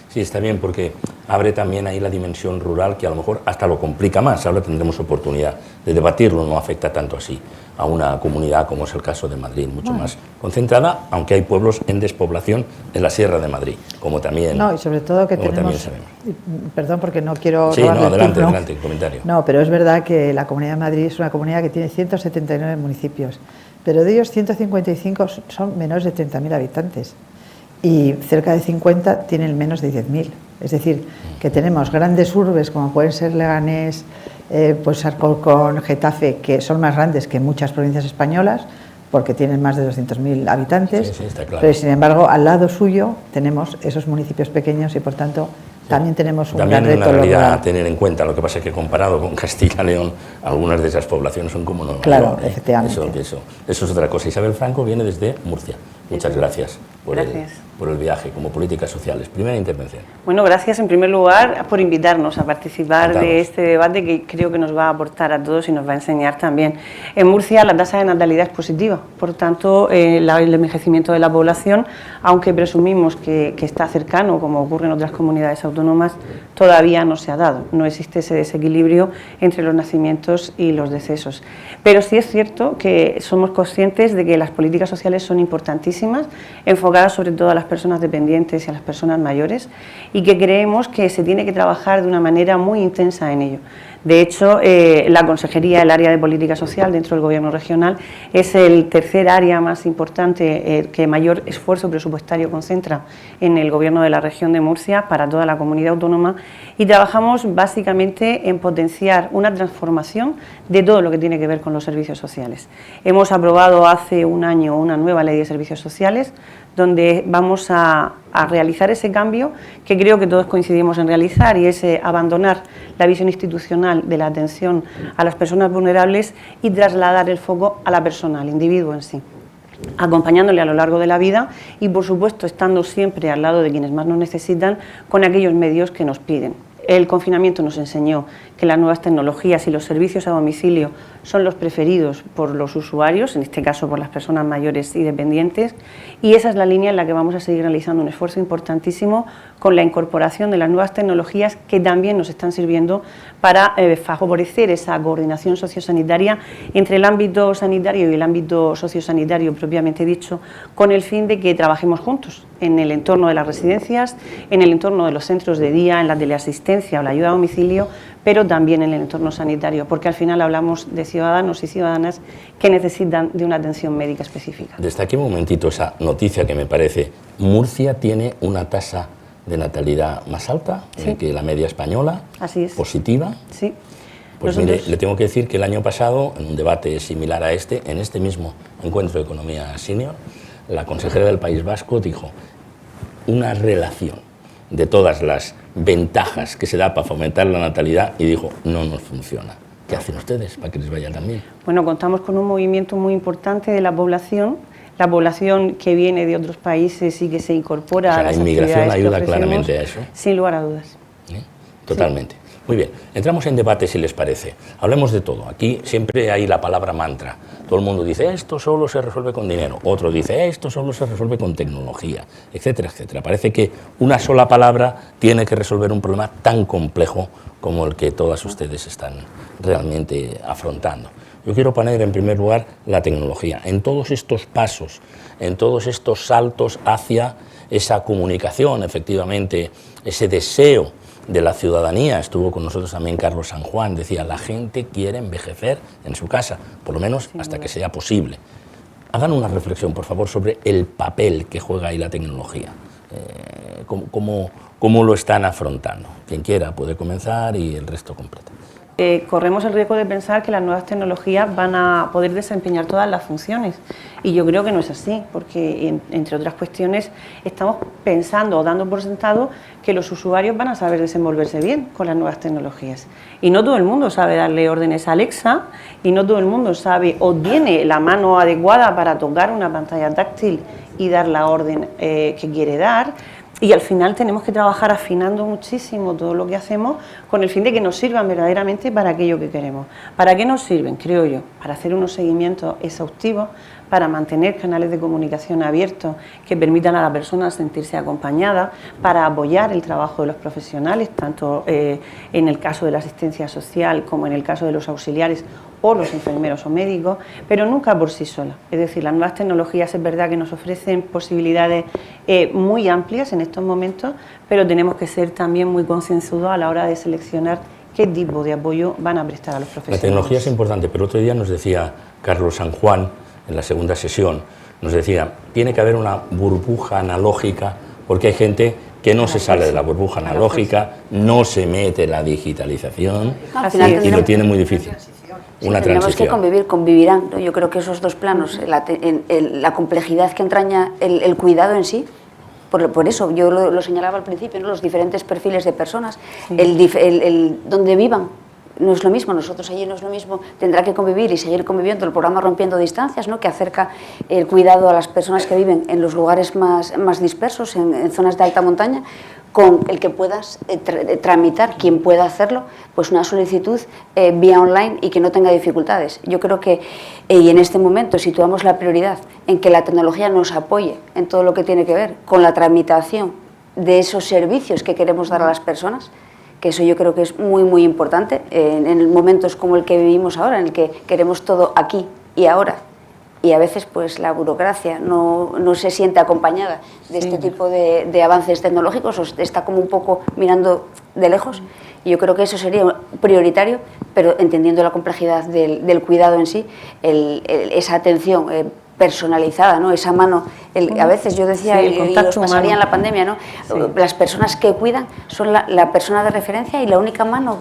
Sí, está bien, porque abre también ahí la dimensión rural, que a lo mejor hasta lo complica más. Ahora tendremos oportunidad de debatirlo, no afecta tanto así a una comunidad como es el caso de Madrid, mucho más concentrada, aunque hay pueblos en despoblación en la Sierra de Madrid, como también, no, y sobre todo que tenemos, perdón porque no quiero sí, no, adelante, comentario. No, pero es verdad que la Comunidad de Madrid es una comunidad que tiene 179 municipios, pero de ellos 155 son menores de 30.000 habitantes. Y cerca de 50 tienen menos de 10.000. Es decir, que tenemos grandes urbes como pueden ser Leganés, pues Alcorcón, Getafe, que son más grandes que muchas provincias españolas porque tienen más de 200.000 habitantes, sí, está claro. Pero sin embargo al lado suyo tenemos esos municipios pequeños y por tanto también tenemos un gran reto. También una realidad a tener en cuenta, lo que pasa es que comparado con Castilla y León, algunas de esas poblaciones son como Nueva York, efectivamente. Eso es otra cosa. Isabel Franco viene desde Murcia. Muchas gracias por el viaje como políticas sociales. Primera intervención. Bueno, gracias en primer lugar por invitarnos a participar de este debate que creo que nos va a aportar a todos y nos va a enseñar también. En Murcia la tasa de natalidad es positiva, por tanto el envejecimiento de la población, aunque presumimos que está cercano, como ocurre en otras comunidades autónomas, todavía no se ha dado. No existe ese desequilibrio entre los nacimientos y los decesos. Pero sí es cierto que somos conscientes de que las políticas sociales son importantísimas, enfocadas sobre todo a las personas dependientes y a las personas mayores, y que creemos que se tiene que trabajar de una manera muy intensa en ello. De hecho, la Consejería, el área de Política Social dentro del Gobierno regional, es el tercer área más importante que mayor esfuerzo presupuestario concentra en el Gobierno de la región de Murcia para toda la comunidad autónoma, y trabajamos básicamente en potenciar una transformación de todo lo que tiene que ver con los servicios sociales. Hemos aprobado hace un año una nueva ley de servicios sociales donde vamos a realizar ese cambio que creo que todos coincidimos en realizar, y es abandonar la visión institucional de la atención a las personas vulnerables y trasladar el foco a la persona, al individuo en sí, acompañándole a lo largo de la vida y, por supuesto, estando siempre al lado de quienes más nos necesitan con aquellos medios que nos piden. El confinamiento nos enseñó que las nuevas tecnologías y los servicios a domicilio son los preferidos por los usuarios, en este caso por las personas mayores y dependientes, y esa es la línea en la que vamos a seguir realizando un esfuerzo importantísimo con la incorporación de las nuevas tecnologías que también nos están sirviendo para favorecer esa coordinación sociosanitaria entre el ámbito sanitario y el ámbito sociosanitario propiamente dicho, con el fin de que trabajemos juntos en el entorno de las residencias, en el entorno de los centros de día, en la teleasistencia o la ayuda a domicilio, pero también en el entorno sanitario, porque al final hablamos de ciudadanos y ciudadanas que necesitan de una atención médica específica. Destaque un momentito esa noticia que me parece. Murcia tiene una tasa de natalidad más alta que la media española. Así es. Positiva. Sí. Pues mire, le tengo que decir que el año pasado, en un debate similar a este, en este mismo encuentro de economía senior, la consejera del País Vasco dijo una relación de todas las ventajas que se da para fomentar la natalidad y dijo, no nos funciona. ¿Qué hacen ustedes para que les vaya tan bien? Bueno, contamos con un movimiento muy importante de la población que viene de otros países y que se incorpora a las actividades. La inmigración ayuda claramente a eso. Sin lugar a dudas. Totalmente. Sí. Muy bien, entramos en debate si les parece. Hablemos de todo. Aquí siempre hay la palabra mantra. Todo el mundo dice, esto solo se resuelve con dinero. Otro dice, esto solo se resuelve con tecnología, etcétera, etcétera. Parece que una sola palabra tiene que resolver un problema tan complejo como el que todas ustedes están realmente afrontando. Yo quiero poner en primer lugar la tecnología. En todos estos pasos, en todos estos saltos hacia esa comunicación, efectivamente, ese deseo de la ciudadanía, estuvo con nosotros también Carlos San Juan, decía, la gente quiere envejecer en su casa, por lo menos hasta que sea posible. Hagan una reflexión, por favor, sobre el papel que juega ahí la tecnología. ¿Cómo lo están afrontando? Quien quiera puede comenzar y el resto completa. Corremos el riesgo de pensar que las nuevas tecnologías van a poder desempeñar todas las funciones, y yo creo que no es así, porque entre otras cuestiones estamos pensando o dando por sentado que los usuarios van a saber desenvolverse bien con las nuevas tecnologías, y no todo el mundo sabe darle órdenes a Alexa, y no todo el mundo sabe o tiene la mano adecuada para tocar una pantalla táctil y dar la orden que quiere dar. Y al final tenemos que trabajar afinando muchísimo todo lo que hacemos con el fin de que nos sirvan verdaderamente para aquello que queremos. ¿Para qué nos sirven? Creo yo, para hacer unos seguimientos exhaustivos, para mantener canales de comunicación abiertos que permitan a la persona sentirse acompañada, para apoyar el trabajo de los profesionales, tanto en el caso de la asistencia social como en el caso de los auxiliares o los enfermeros o médicos, pero nunca por sí sola. Es decir, las nuevas tecnologías es verdad que nos ofrecen posibilidades muy amplias en estos momentos, pero tenemos que ser también muy concienzudos a la hora de seleccionar qué tipo de apoyo van a prestar a los profesionales. La tecnología es importante, pero otro día nos decía Carlos San Juan, en la segunda sesión, nos decía, tiene que haber una burbuja analógica, porque hay gente que no se sale de la burbuja analógica, no se mete en la digitalización y lo tiene muy difícil. Una tenemos que convivirán, ¿no? Yo creo que esos dos planos, la complejidad que entraña el cuidado en sí, por eso yo lo señalaba al principio, ¿no? Los diferentes perfiles de personas, donde vivan. No es lo mismo, nosotros allí no es lo mismo, tendrá que convivir y seguir conviviendo el programa Rompiendo Distancias, ¿no? Que acerca el cuidado a las personas que viven en los lugares más dispersos, en zonas de alta montaña, con el que puedas tramitar, quien pueda hacerlo, pues una solicitud vía online y que no tenga dificultades. Yo creo que, y en este momento situamos la prioridad en que la tecnología nos apoye en todo lo que tiene que ver con la tramitación de esos servicios que queremos dar a las personas, que eso yo creo que es muy, muy importante en momentos como el que vivimos ahora, en el que queremos todo aquí y ahora, y a veces pues la burocracia no se siente acompañada de este tipo de avances tecnológicos, o está como un poco mirando de lejos. Y yo creo que eso sería prioritario, pero entendiendo la complejidad del cuidado en sí, esa atención personalizada, ¿no? Esa mano, a veces yo decía, y los pasaría en la pandemia, ¿no? Sí. Las personas que cuidan son la persona de referencia y la única mano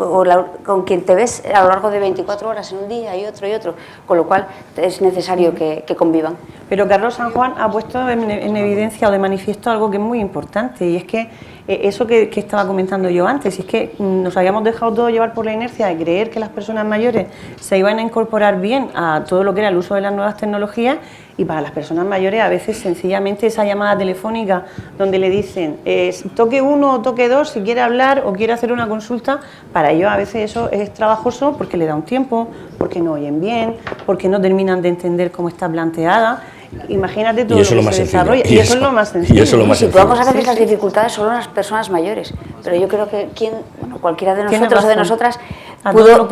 con quien te ves a lo largo de 24 horas en un día y otro, con lo cual es necesario que convivan. Pero Carlos San Juan ha puesto en evidencia o de manifiesto algo que es muy importante, y es que eso que estaba comentando yo antes, y es que nos habíamos dejado todo llevar por la inercia de creer que las personas mayores se iban a incorporar bien a todo lo que era el uso de las nuevas tecnologías, y para las personas mayores a veces sencillamente esa llamada telefónica donde le dicen toque 1 o toque 2 si quiere hablar o quiere hacer una consulta, para ellos a veces eso es trabajoso porque le da un tiempo, porque no oyen bien, porque no terminan de entender cómo está planteada. Imagínate todo lo que se desarrolla, y eso es lo más sencillo. Situamos a veces las dificultades solo en las personas mayores, pero yo creo que cualquiera de nosotros o de nosotras pudo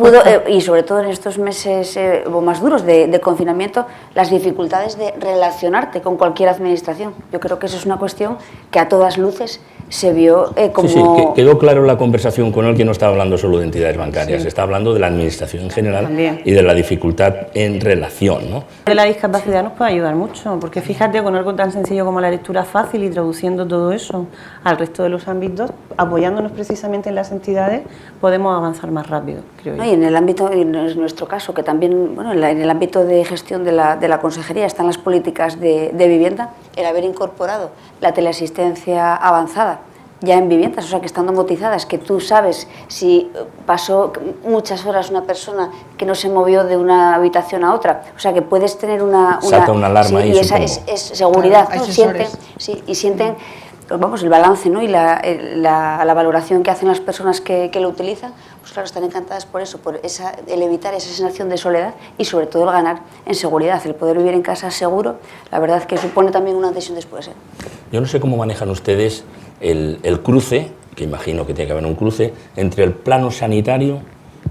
y sobre todo en estos meses más duros de confinamiento, las dificultades de relacionarte con cualquier administración. Yo creo que eso es una cuestión que a todas luces se vio como... Sí, quedó claro en la conversación con él que no estaba hablando solo de entidades bancarias, está hablando de la administración en general también, y de la dificultad en relación, ¿no? De la discapacidad nos puede ayudar mucho, porque fíjate, con algo tan sencillo como la lectura fácil y traduciendo todo eso al resto de los ámbitos, apoyándonos precisamente en las entidades, podemos avanzar más rápido, creo yo. Y en el ámbito, en nuestro caso, que también, bueno, en el ámbito de gestión de la consejería están las políticas de vivienda, el haber incorporado la teleasistencia avanzada ya en viviendas, o sea, que están domotizadas, que tú sabes si pasó muchas horas una persona que no se movió de una habitación a otra, o sea, que puedes tener Salta una alarma ahí, y esa es seguridad, claro, ¿no? Sienten vamos, el balance, ¿no? Y la valoración que hacen las personas que lo utilizan, pues claro, están encantadas por eso, el evitar esa sensación de soledad y sobre todo el ganar en seguridad, el poder vivir en casa seguro, la verdad que supone también una antes y un después. Yo no sé cómo manejan ustedes el cruce, que imagino que tiene que haber un cruce, entre el plano sanitario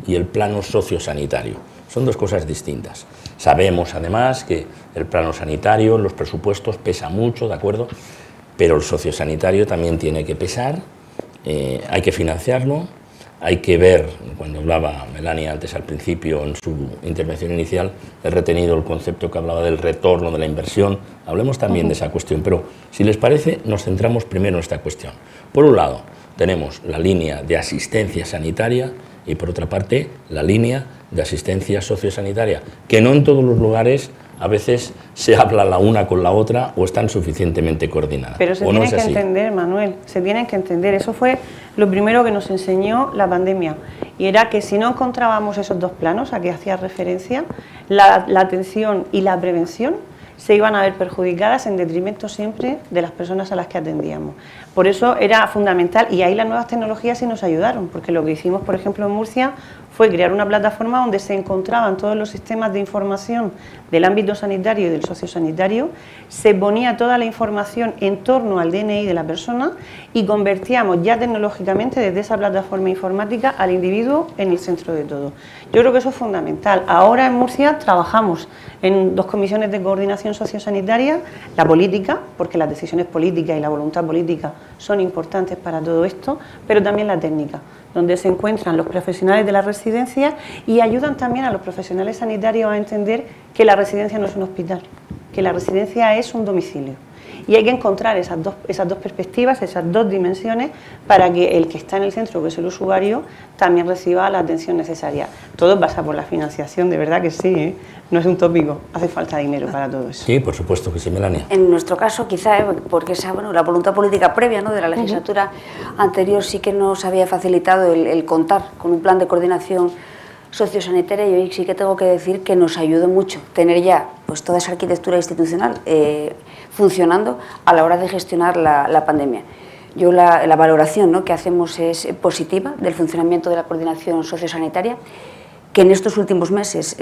y el plano sociosanitario. Son dos cosas distintas. Sabemos además que el plano sanitario, los presupuestos pesa mucho, ¿de acuerdo? Pero el sociosanitario también tiene que pesar, hay que financiarlo, hay que ver, cuando hablaba Melania antes al principio en su intervención inicial, he retenido el concepto que hablaba del retorno de la inversión, hablemos también de esa cuestión, pero si les parece nos centramos primero en esta cuestión. Por un lado tenemos la línea de asistencia sanitaria y por otra parte la línea de asistencia sociosanitaria, que no en todos los lugares a veces se habla la una con la otra o están suficientemente coordinadas. Pero se tiene que entender, Manuel, se tienen que entender. Eso fue lo primero que nos enseñó la pandemia. Y era que si no encontrábamos esos dos planos a que hacía referencia, la atención y la prevención se iban a ver perjudicadas en detrimento siempre de las personas a las que atendíamos. Por eso era fundamental, y ahí las nuevas tecnologías sí nos ayudaron, porque lo que hicimos, por ejemplo, en Murcia, fue crear una plataforma donde se encontraban todos los sistemas de información del ámbito sanitario y del sociosanitario, se ponía toda la información en torno al DNI de la persona y convertíamos ya tecnológicamente desde esa plataforma informática al individuo en el centro de todo. Yo creo que eso es fundamental. Ahora en Murcia trabajamos en 2 comisiones de coordinación sociosanitaria, la política, porque las decisiones políticas y la voluntad política son importantes para todo esto, pero también la técnica, donde se encuentran los profesionales de la residencia y ayudan también a los profesionales sanitarios a entender que la residencia no es un hospital, que la residencia es un domicilio. Y hay que encontrar esas dos perspectivas, esas dos dimensiones, para que el que está en el centro, que es el usuario, también reciba la atención necesaria. Todo pasa por la financiación, de verdad que sí, ¿eh? No es un tópico, hace falta dinero para todo eso. Sí, por supuesto que sí, Melania. En nuestro caso, quizá, porque la voluntad política previa, ¿no?, de la legislatura anterior sí que nos había facilitado el contar con un plan de coordinación sociosanitaria, y hoy sí que tengo que decir que nos ayudó mucho tener ya pues toda esa arquitectura institucional funcionando a la hora de gestionar la pandemia. Yo la valoración, ¿no?, que hacemos es positiva del funcionamiento de la coordinación sociosanitaria, que en estos últimos meses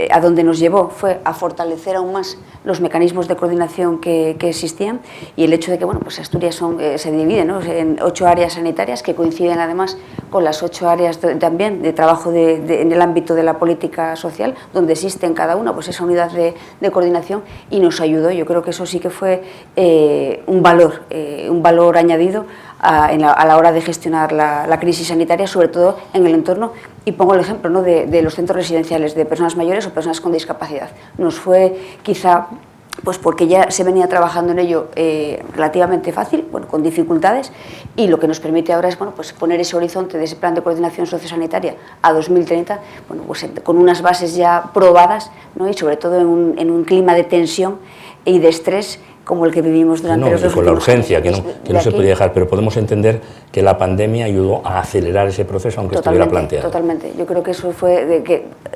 a donde nos llevó fue a fortalecer aún más los mecanismos de coordinación que existían, y el hecho de que bueno, pues Asturias se divide, ¿no?, en 8 áreas sanitarias que coinciden además con las 8 áreas también de trabajo en el ámbito de la política social, donde existe en cada una pues esa unidad de coordinación, y nos ayudó. Yo creo que eso sí que fue un valor añadido a la hora de gestionar la crisis sanitaria, sobre todo en el entorno, y pongo el ejemplo, ¿no?, de los centros residenciales de personas mayores o personas con discapacidad. Nos fue quizá pues porque ya se venía trabajando en ello relativamente fácil, bueno, con dificultades, y lo que nos permite ahora es bueno, pues poner ese horizonte de ese plan de coordinación sociosanitaria a 2030, bueno, pues con unas bases ya probadas, ¿no?, y sobre todo en un clima de tensión y de estrés como el que vivimos durante los dos con la últimos urgencia, años. que no se podía dejar, pero podemos entender que la pandemia ayudó a acelerar ese proceso, aunque estuviera planteado. Totalmente. Yo creo que eso fue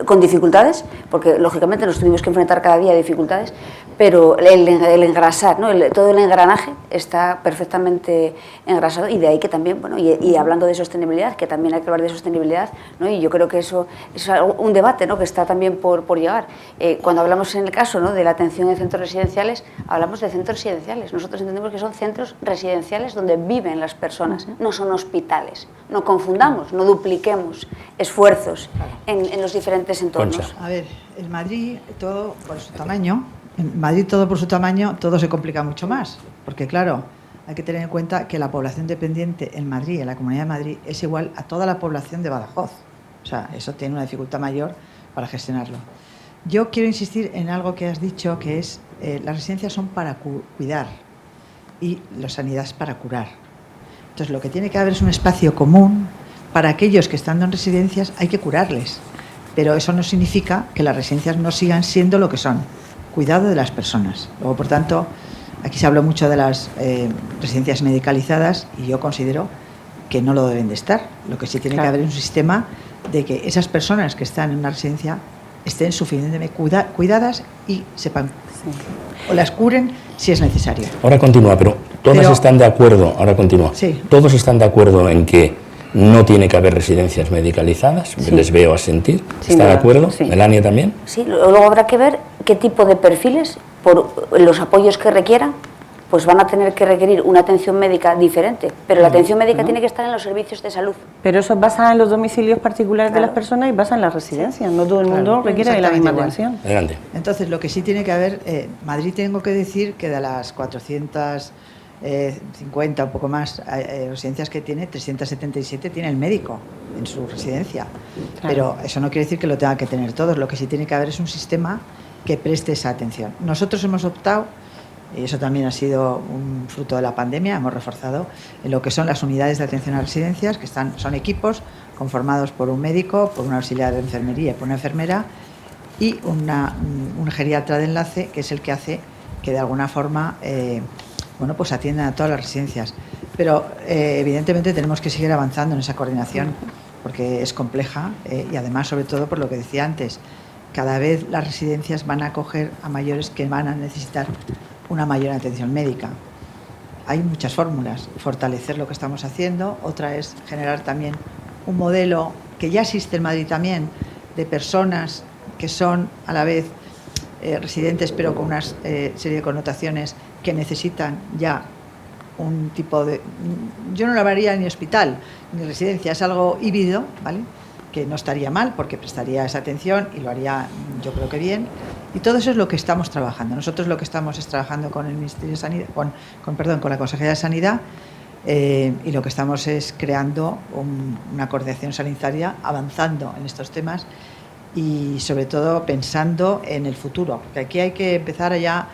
con dificultades, porque lógicamente nos tuvimos que enfrentar cada día a dificultades, pero el engrasar, ¿no?, todo el engranaje está perfectamente engrasado, y de ahí que también, bueno, y hablando de sostenibilidad, que también hay que hablar de sostenibilidad, ¿no?, y yo creo que eso es un debate, ¿no?, que está también por llegar. Cuando hablamos en el caso, ¿no?, de la atención en centros residenciales, hablamos de centros residenciales. Nosotros entendemos que son centros residenciales donde viven las personas, no son hospitales. No confundamos, no dupliquemos esfuerzos en los diferentes entornos. Concha. A ver, en Madrid todo por su tamaño, todo se complica mucho más, porque claro, hay que tener en cuenta que la población dependiente en Madrid, en la Comunidad de Madrid, es igual a toda la población de Badajoz. O sea, eso tiene una dificultad mayor para gestionarlo. Yo quiero insistir en algo que has dicho, que es las residencias son para cuidar y la sanidad es para curar. Entonces, lo que tiene que haber es un espacio común para aquellos que estando en residencias hay que curarles, pero eso no significa que las residencias no sigan siendo lo que son, cuidado de las personas. Luego, por tanto, aquí se habló mucho de las residencias medicalizadas y yo considero que no lo deben de estar. Lo que sí tiene que haber es un sistema de que esas personas que están en una residencia estén suficientemente cuidadas y sepan o las curen si es necesario. Ahora continúa, pero todos están de acuerdo, Sí. Todos están de acuerdo en que no tiene que haber residencias medicalizadas, Sí. Les veo asentir. Sin ¿Está de duda, acuerdo? sí. ¿Melania también? Sí, luego habrá que ver qué tipo de perfiles, por los apoyos que requieran, pues van a tener que requerir una atención médica diferente, pero la atención médica tiene que estar en los servicios de salud. Pero eso basa en los domicilios particulares de Claro. las personas y basa en las residencias. No todo el mundo Claro, requiere de la misma exactamente igual. atención. Adelante. Entonces, lo que sí tiene que haber, Madrid tengo que decir que de las 450, un poco más, residencias que tiene, 377 tiene el médico en su residencia. Claro. Pero eso no quiere decir que lo tenga que tener todos. Lo que sí tiene que haber es un sistema que preste esa atención. Nosotros hemos optado, y eso también ha sido un fruto de la pandemia, hemos reforzado en lo que son las unidades de atención a residencias, que son equipos conformados por un médico, por un auxiliar de enfermería y por una enfermera, y un geriatra de enlace, que es el que hace que de alguna forma pues atiendan a todas las residencias. Pero evidentemente tenemos que seguir avanzando en esa coordinación, porque es compleja y además, sobre todo, por lo que decía antes, cada vez las residencias van a acoger a mayores que van a necesitar una mayor atención médica. Hay muchas fórmulas, fortalecer lo que estamos haciendo, otra es generar también un modelo que ya existe en Madrid también, de personas que son a la vez residentes, pero con una serie de connotaciones que necesitan ya un tipo de... Yo no lo llamaría ni hospital ni residencia, es algo híbrido, ¿vale?, que no estaría mal porque prestaría esa atención y lo haría, yo creo que bien. Y todo eso es lo que estamos trabajando. Nosotros lo que estamos es trabajando con el Ministerio de Sanidad, con la Consejería de Sanidad, y lo que estamos es creando una coordinación sanitaria, avanzando en estos temas y sobre todo pensando en el futuro, porque aquí hay que empezar ya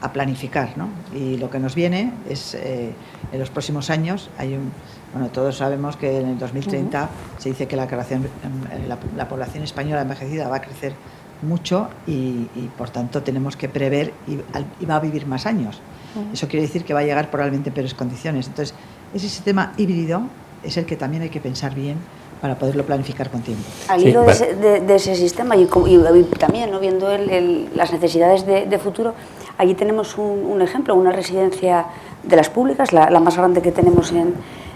a planificar, ¿no? Y lo que nos viene es, en los próximos años, todos sabemos que en el 2030 se dice que la población española envejecida va a crecer mucho y por tanto tenemos que prever y va a vivir más años. Eso quiere decir que va a llegar probablemente en peores condiciones. Entonces, ese sistema híbrido es el que también hay que pensar bien para poderlo planificar con tiempo. Al hilo de ese sistema y también, ¿no?, viendo las necesidades de futuro, allí tenemos un ejemplo, una residencia de las públicas, la más grande que tenemos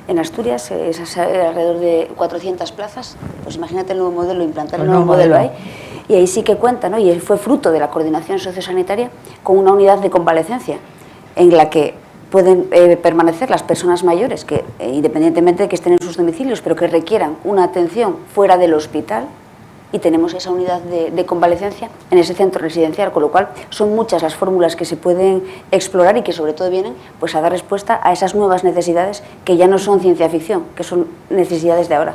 En Asturias es alrededor de 400 plazas, pues imagínate el nuevo modelo, implantar el nuevo modelo ahí. Y ahí sí que cuenta, ¿no? Y fue fruto de la coordinación sociosanitaria con una unidad de convalecencia en la que pueden permanecer las personas mayores, que independientemente de que estén en sus domicilios, pero que requieran una atención fuera del hospital, y tenemos esa unidad de convalecencia en ese centro residencial, con lo cual son muchas las fórmulas que se pueden explorar y que sobre todo vienen pues a dar respuesta a esas nuevas necesidades que ya no son ciencia ficción, que son necesidades de ahora.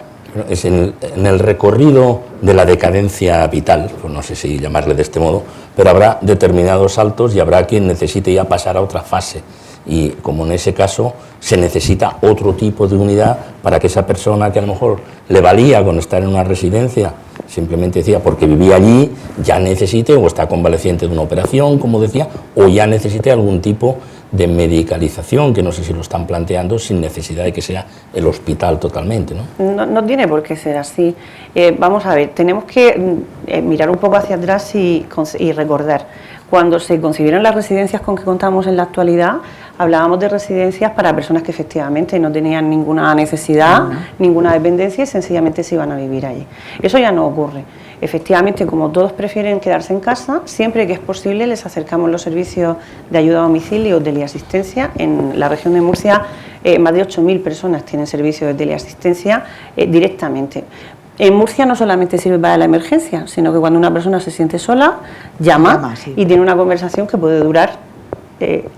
Es en el recorrido de la decadencia vital, pues no sé si llamarle de este modo, pero habrá determinados saltos y habrá quien necesite ya pasar a otra fase. Y como en ese caso se necesita otro tipo de unidad para que esa persona que a lo mejor le valía con estar en una residencia, simplemente decía porque vivía allí, ya necesite o está convaleciente de una operación, como decía, o ya necesite algún tipo de medicalización, que no sé si lo están planteando, sin necesidad de que sea el hospital totalmente, ¿no? No tiene por qué ser así. Vamos a ver, tenemos que mirar un poco hacia atrás y recordar. Cuando se concibieron las residencias con que contamos en la actualidad, hablábamos de residencias para personas que efectivamente no tenían ninguna necesidad, ninguna dependencia y sencillamente se iban a vivir allí. Eso ya no ocurre. Efectivamente, como todos prefieren quedarse en casa, siempre que es posible les acercamos los servicios de ayuda a domicilio o teleasistencia. En la región de Murcia, más de 8.000 personas tienen servicios de teleasistencia directamente. En Murcia no solamente sirve para la emergencia, sino que cuando una persona se siente sola, llama sí, y tiene una conversación que puede durar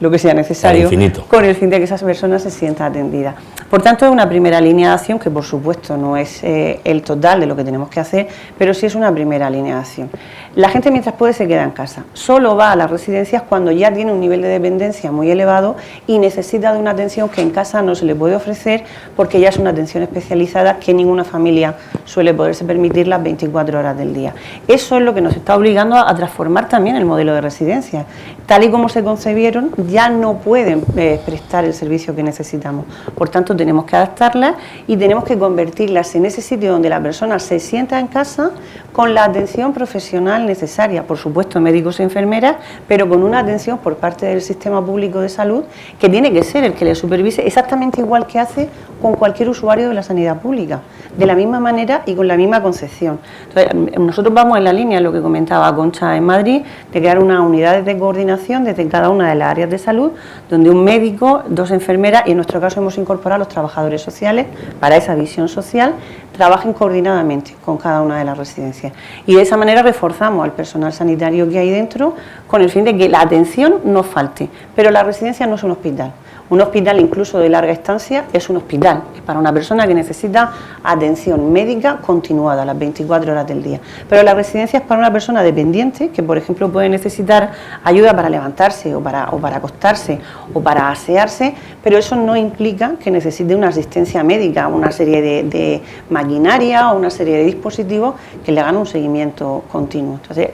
lo que sea necesario, con el fin de que esa persona se sienta atendida. Por tanto, es una primera línea de acción que, por supuesto, no es el total de lo que tenemos que hacer, pero sí es una primera línea de acción. La gente, mientras puede, se queda en casa. Solo va a las residencias cuando ya tiene un nivel de dependencia muy elevado y necesita de una atención que en casa no se le puede ofrecer porque ya es una atención especializada que ninguna familia suele poderse permitir las 24 horas del día. Eso es lo que nos está obligando a transformar también el modelo de residencia. Tal y como se concebieron, ya no pueden prestar el servicio que necesitamos. Por tanto, tenemos que adaptarlas y tenemos que convertirlas en ese sitio donde la persona se sienta en casa con la atención profesional necesaria, por supuesto médicos y enfermeras, pero con una atención por parte del sistema público de salud que tiene que ser el que le supervise exactamente igual que hace con cualquier usuario de la sanidad pública, de la misma manera y con la misma concepción. Entonces, nosotros vamos en la línea, lo que comentaba Concha en Madrid, de crear unas unidades de coordinación desde cada una de las áreas de salud, donde un médico, 2 enfermeras y en nuestro caso hemos incorporado a los trabajadores sociales para esa visión social, trabajen coordinadamente con cada una de las residencias. Y de esa manera reforzamos al personal sanitario que hay dentro con el fin de que la atención no falte. Pero la residencia no es un hospital. Un hospital incluso de larga estancia es un hospital, es para una persona que necesita atención médica continuada las 24 horas del día. Pero la residencia es para una persona dependiente que, por ejemplo, puede necesitar ayuda para levantarse o para acostarse o para asearse, pero eso no implica que necesite una asistencia médica, una serie de maquinaria o una serie de dispositivos que le hagan un seguimiento continuo. Entonces,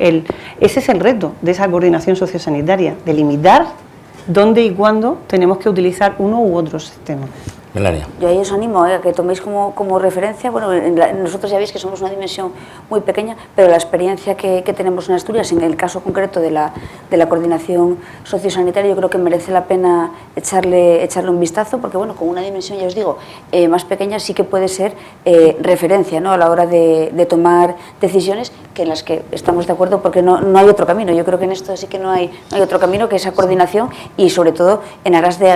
ese es el reto de esa coordinación sociosanitaria, de limitar dónde y cuándo tenemos que utilizar uno u otro sistema. Melania. Yo ahí os animo a que toméis como referencia, bueno, nosotros ya veis que somos una dimensión muy pequeña, pero la experiencia que tenemos en Asturias, en el caso concreto de la coordinación sociosanitaria, yo creo que merece la pena echarle un vistazo, porque bueno, con una dimensión, ya os digo, más pequeña sí que puede ser referencia, ¿no?, a la hora de tomar decisiones que en las que estamos de acuerdo, porque no hay otro camino. Yo creo que en esto sí que no hay otro camino que esa coordinación y sobre todo en aras de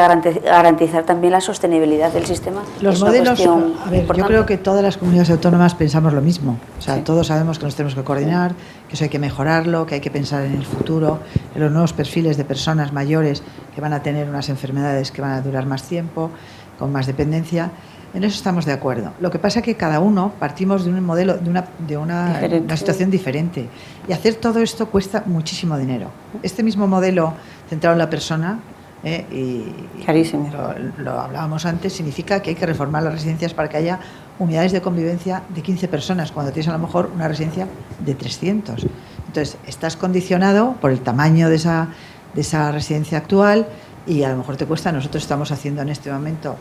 garantizar también la sostenibilidad del sistema. Los modelos, a ver, yo creo que todas las comunidades autónomas pensamos lo mismo. O sea, todos sabemos que nos tenemos que coordinar, que eso hay que mejorarlo, que hay que pensar en el futuro, en los nuevos perfiles de personas mayores que van a tener unas enfermedades que van a durar más tiempo, con más dependencia. En eso estamos de acuerdo. Lo que pasa es que cada uno partimos de un modelo, de una situación diferente. Y hacer todo esto cuesta muchísimo dinero. Este mismo modelo centrado en la persona, y carísimo. Lo hablábamos antes, significa que hay que reformar las residencias para que haya unidades de convivencia de 15 personas, cuando tienes a lo mejor una residencia de 300. Entonces, estás condicionado por el tamaño de esa residencia actual y a lo mejor te cuesta. Nosotros estamos haciendo en este momento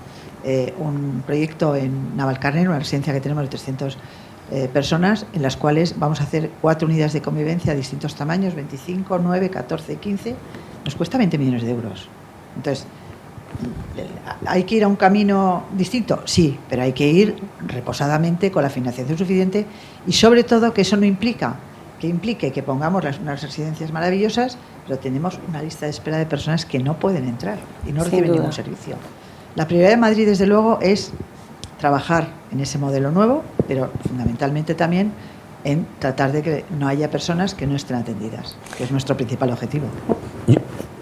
un proyecto en Navalcarnero, una residencia que tenemos de 300 personas, en las cuales vamos a hacer 4 unidades de convivencia de distintos tamaños, 25, 9, 14 y 15. Nos cuesta 20 millones de euros. Entonces, ¿Hay que ir a un camino distinto? Sí, pero hay que ir reposadamente con la financiación suficiente y sobre todo que eso no implique que pongamos unas residencias maravillosas, pero tenemos una lista de espera de personas que no pueden entrar y no reciben ningún servicio. La prioridad de Madrid, desde luego, es trabajar en ese modelo nuevo, pero fundamentalmente también en tratar de que no haya personas que no estén atendidas, que es nuestro principal objetivo.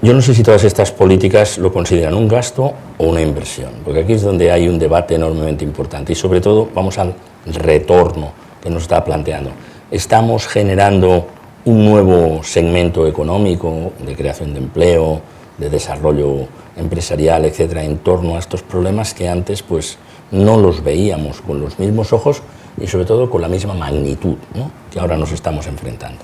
Yo no sé si todas estas políticas lo consideran un gasto o una inversión, porque aquí es donde hay un debate enormemente importante y sobre todo vamos al retorno que nos está planteando. Estamos generando un nuevo segmento económico de creación de empleo, de desarrollo empresarial, etcétera, en torno a estos problemas que antes pues no los veíamos con los mismos ojos y sobre todo con la misma magnitud, ¿no?, que ahora nos estamos enfrentando.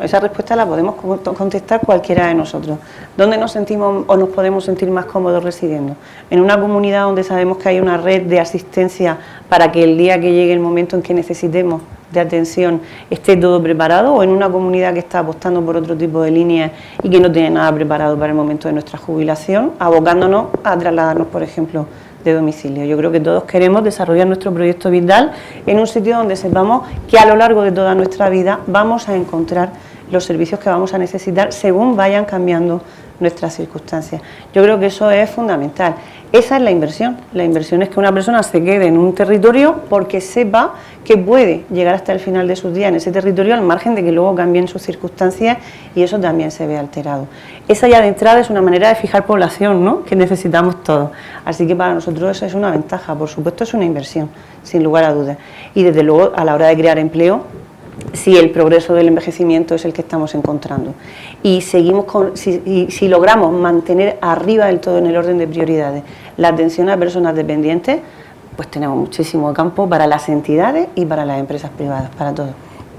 Esa respuesta la podemos contestar cualquiera de nosotros. ¿Dónde nos sentimos o nos podemos sentir más cómodos residiendo? ¿En una comunidad donde sabemos que hay una red de asistencia para que el día que llegue el momento en que necesitemos de atención esté todo preparado, o en una comunidad que está apostando por otro tipo de líneas y que no tiene nada preparado para el momento de nuestra jubilación, abocándonos a trasladarnos, por ejemplo, de domicilio? Yo creo que todos queremos desarrollar nuestro proyecto vital en un sitio donde sepamos que a lo largo de toda nuestra vida vamos a encontrar los servicios que vamos a necesitar según vayan cambiando nuestras circunstancias. Yo creo que eso es fundamental. Esa es la inversión. La inversión es que una persona se quede en un territorio porque sepa que puede llegar hasta el final de sus días en ese territorio, al margen de que luego cambien sus circunstancias y eso también se ve alterado. Esa ya de entrada es una manera de fijar población, ¿no?, que necesitamos todos. Así que para nosotros eso es una ventaja. Por supuesto es una inversión, sin lugar a dudas. Y desde luego a la hora de crear empleo, si el progreso del envejecimiento es el que estamos encontrando y seguimos si logramos mantener arriba del todo en el orden de prioridades la atención a personas dependientes, pues tenemos muchísimo campo para las entidades y para las empresas privadas, para todo.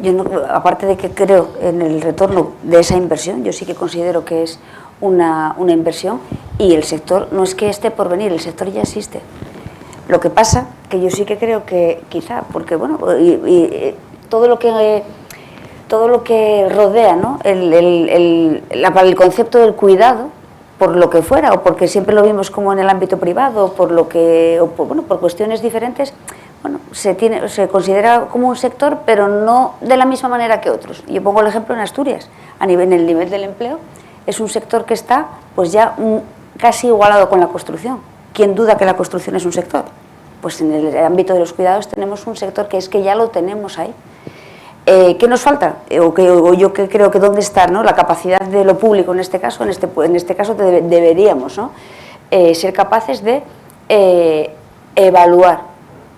Yo no, aparte de que creo en el retorno de esa inversión, yo sí que considero que es una inversión y el sector no es que esté por venir, el sector ya existe. Lo que pasa que yo sí que creo que quizá, porque bueno, todo lo que rodea, ¿no?, el concepto del cuidado, por lo que fuera, o porque siempre lo vimos como en el ámbito privado, por cuestiones diferentes, bueno, se considera como un sector, pero no de la misma manera que otros. Yo pongo el ejemplo en Asturias, en el nivel del empleo, es un sector que está pues ya casi igualado con la construcción. ¿Quién duda que la construcción es un sector? Pues en el ámbito de los cuidados tenemos un sector que es que ya lo tenemos ahí. ¿Qué nos falta? O yo que creo que dónde está, ¿no?, la capacidad de lo público en este caso. En este caso deberíamos, ¿no?, ser capaces de evaluar